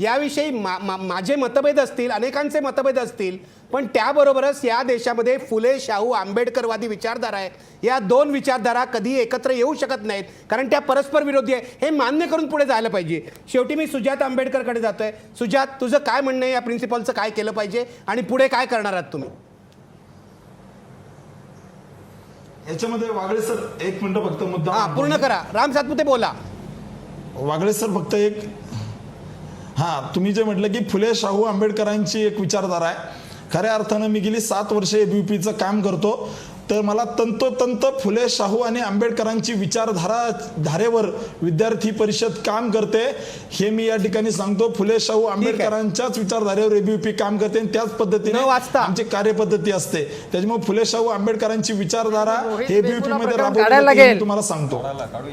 याविषयी माझे मतभेद असतील, अनेकांचे मतभेद असतील, पण त्याबरोबरच या देशामध्ये फुले शाहू आंबेडकरवादी विचारधारा आहे. या दोन विचारधारा कधी एकत्र येऊ शकत नाहीत, कारण त्या परस्पर विरोधी आहे. हे मान्य करून पुढे जायला पाहिजे. शेवटी मी सुजात आंबेडकरकडे जातोय. सुजात, तुझं काय म्हणणं आहे? या प्रिन्सिपलचं काय केलं पाहिजे आणि पुढे काय करणार आहात तुम्ही? याच्यामध्ये वागळे सर एक मिनिट फक्त मुद्दा पूर्ण करा. राम सातपुते बोला. वागळे सर फक्त एक, तुम्ही जे म्हटलं की फुले शाहू आंबेडकरांची एक विचारधारा आहे. खऱ्या अर्थानं मी गेली 7 वर्षे ABVPचं काम करतो, तर मला तंतोतंत फुले शाहू आणि आंबेडकरांची धारेवर विद्यार्थी परिषद काम करते. हे मी या ठिकाणी सांगतो. फुले शाहू आंबेडकरांच्याच विचारधारेवर ABVP काम करते आणि त्याच पद्धतीने आमची कार्यपद्धती असते. त्याच्यामुळे फुले शाहू आंबेडकरांची विचारधारा ABVP मध्ये राबवली तुम्हाला सांगतो.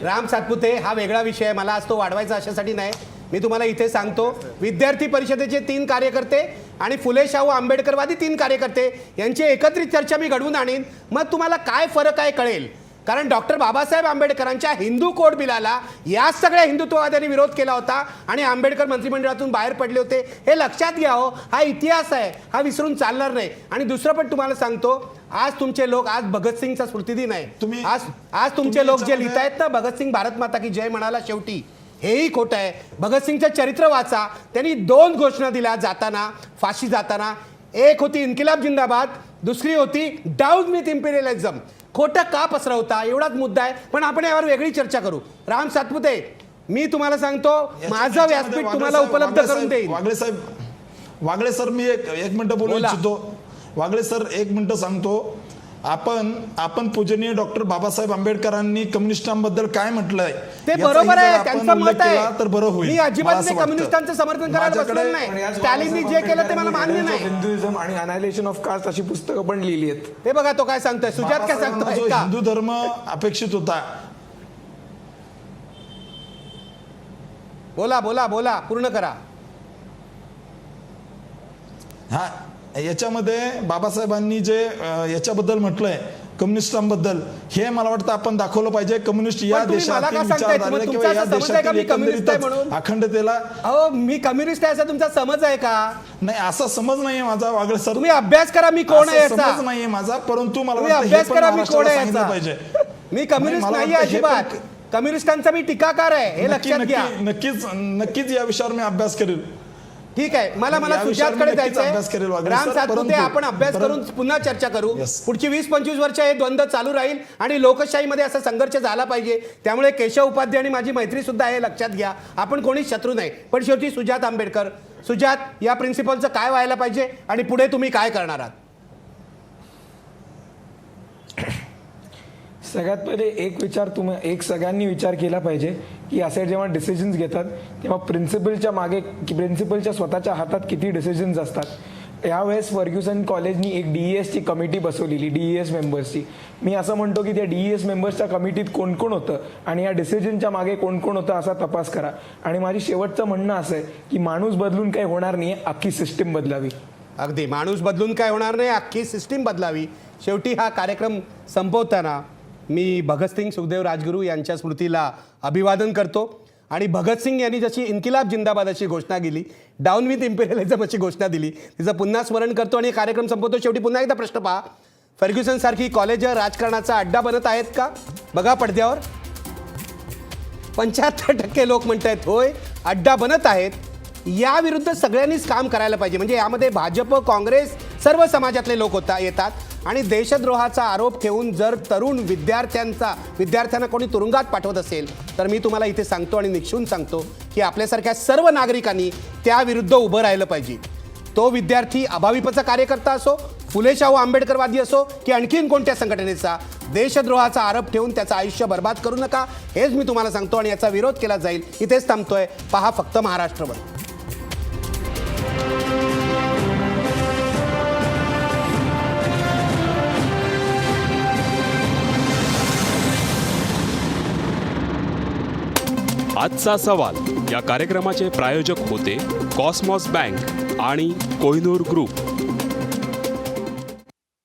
राम सातपुते, हा वेगळा विषय आहे. मला आज तो वाढवायचा अशासाठी नाही. मी तुम्हाला इथे सांगतो, विद्यार्थी परिषदेचे 3 कार्यकर्ते आणि फुले शाहू आंबेडकरवादी 3 कार्यकर्ते यांची एकत्रित चर्चा मी घडवून आणीन. मग तुम्हाला काय फरक आहे कळेल. कारण डॉक्टर बाबासाहेब आंबेडकरांच्या हिंदू कोड बिलाला या सगळ्या हिंदुत्ववाद्यांनी विरोध केला होता आणि आंबेडकर मंत्रिमंडळातून बाहेर पडले होते. हे लक्षात घ्या हो. हा इतिहास आहे, हा विसरून चालणार नाही. आणि दुसरं पण तुम्हाला सांगतो, आज तुमचे लोक, आज भगतसिंगचा स्मृतिदिन आहे. आज तुमचे लोक जे लिहितायत ना, भगतसिंग भारत माता की जय म्हणाला शेवटी, हेही खोटं आहे. भगतसिंगचं चरित्र वाचा. त्यांनी 2 घोषणा दिल्या जाताना, फाशी जाताना. एक होती इन्किलाब जिंदाबाद, दुसरी होती डाऊन विथ इम्पिरियलिझम. खोटं का पसरवता, एवढाच मुद्दा आहे. पण आपण यावर वेगळी चर्चा करू. राम सातपुते, मी तुम्हाला सांगतो, माझं व्यासपीठ तुम्हाला उपलब्ध करून देईन. वागळे सर मी एक मिनिट बोलू इच्छितो. वागळे सर, 1 मिनिट सांगतो. आपण पूजनीय डॉक्टर बाबासाहेब आंबेडकरांनी कम्युनिस्टांबद्दल काय म्हटलंय ते बरोबर आहे. त्यांचं मत आहे, तर बरं होईल. मी अजिबात कम्युनिस्टांचं समर्थन करायला बसलेलो नाही. स्टॅलिननी जे केलं ते मला मान्य नाही. हिंदुइझम आणि अनायलेशन ऑफ कास्ट अशी पुस्तकं पण लिहिली आहेत. ते बघा तो काय सांगतोय. सुजात काय सांगतोय? जो हिंदू धर्म अपेक्षित होता. बोला पूर्ण करा. याच्यामध्ये बाबासाहेबांनी जे याच्याबद्दल म्हटलंय कम्युनिस्टांबद्दल, हे मला वाटतं आपण दाखवलं पाहिजे. कम्युनिस्ट या देशातील विचारधारा किंवा या देशातील अखंडतेला. मी कम्युनिस्ट आहे असा तुमचा समज आहे का? नाही, असा समज नाहीये माझा. वागळे सर, तुम्ही अभ्यास करा. मी कोण आहे समज नाहीये माझा, परंतु मला अभ्यास करा. मी कोण आहे पाहिजे. मी कम्युनिस्ट नाही अजिबात. कम्युनिस्टांचा मी टीकाकार आहे, हे लक्षात घ्या. नक्कीच या विषयावर मी अभ्यास करेल. ठीक आहे, मला या विषयावर सुजातकडे मी नक्कीच अभ्यास करेल जायचंय. वागळे राम सर, सातपुते, परंतु- आपण अभ्यास करून पुन्हा चर्चा करू. Yes. पुढची 20-25 वर्ष हे द्वंद्व चालू राहील आणि लोकशाहीमध्ये असा संघर्ष झाला पाहिजे. त्यामुळे केशव उपाध्याय आणि माझी मैत्री सुद्धा हे लक्षात घ्या. आपण कोणी शत्रू नाही, पण शेवटी सुजात आंबेडकर, सुजात, या प्रिन्सिपलचं काय व्हायला पाहिजे आणि पुढे तुम्ही काय करणार आहात? सगळ्यात पहिले एक विचार सगळ्यांनी विचार केला पाहिजे की असे जेव्हा डिसिजन्स घेतात तेव्हा प्रिन्सिपलच्या स्वतःच्या हातात किती डिसिजन्स असतात. यावेळेस फर्ग्युसन कॉलेजनी एक DESची कमिटी बसवलेली, DES मेंबर्सची. मी असं म्हणतो की त्या DES मेंबर्सच्या कमिटीत कोण कोण होतं आणि या डिसिजनच्या मागे कोण कोण होतं असा तपास करा. आणि माझी शेवटचं म्हणणं असं आहे की माणूस बदलून काही होणार नाही, अख्खी सिस्टीम बदलावी. अगदी, माणूस बदलून काय होणार नाही, अख्खी सिस्टीम बदलावी. शेवटी हा कार्यक्रम संपवताना मी भगतसिंग, सुखदेव, राजगुरू यांच्या स्मृतीला अभिवादन करतो. आणि भगतसिंग यांनी जशी इन्किलाब जिंदाबाद अशी घोषणा केली, डाऊन विथ इम्पेरियलिझम अशी घोषणा दिली, तिचं पुन्हा स्मरण करतो आणि कार्यक्रम संपवतो. शेवटी पुन्हा एकदा प्रश्न पहा, फर्ग्युसन सारखी कॉलेज राजकारणाचा अड्डा बनत आहेत का? बघा पडद्यावर 75% लोक म्हणत आहेत होय, अड्डा बनत आहेत. याविरुद्ध सगळ्यांनीच काम करायला पाहिजे. म्हणजे यामध्ये भाजप, काँग्रेस, सर्व समाजातले लोक येतात आणि देशद्रोहाचा आरोप ठेवून जर तरुण विद्यार्थ्यांना कोणी तुरुंगात पाठवत असेल तर मी तुम्हाला इथे सांगतो आणि निक्षून सांगतो की आपल्यासारख्या सर्व नागरिकांनी त्याविरुद्ध उभं राहिलं पाहिजे. तो विद्यार्थी अभाविपचा कार्यकर्ता असो, फुले शाहू आंबेडकरवादी असो की आणखीन कोणत्या संघटनेचा, देशद्रोहाचा आरोप ठेवून त्याचं आयुष्य बर्बाद करू नका, हेच मी तुम्हाला सांगतो आणि याचा विरोध केला जाईल. इथेच थांबतोय. पहा फक्त महाराष्ट्रवर. आजचा सवाल या कार्यक्रमाचे प्रायोजक होते कॉस्मॉस बँक आणि कोहिनूर ग्रुप.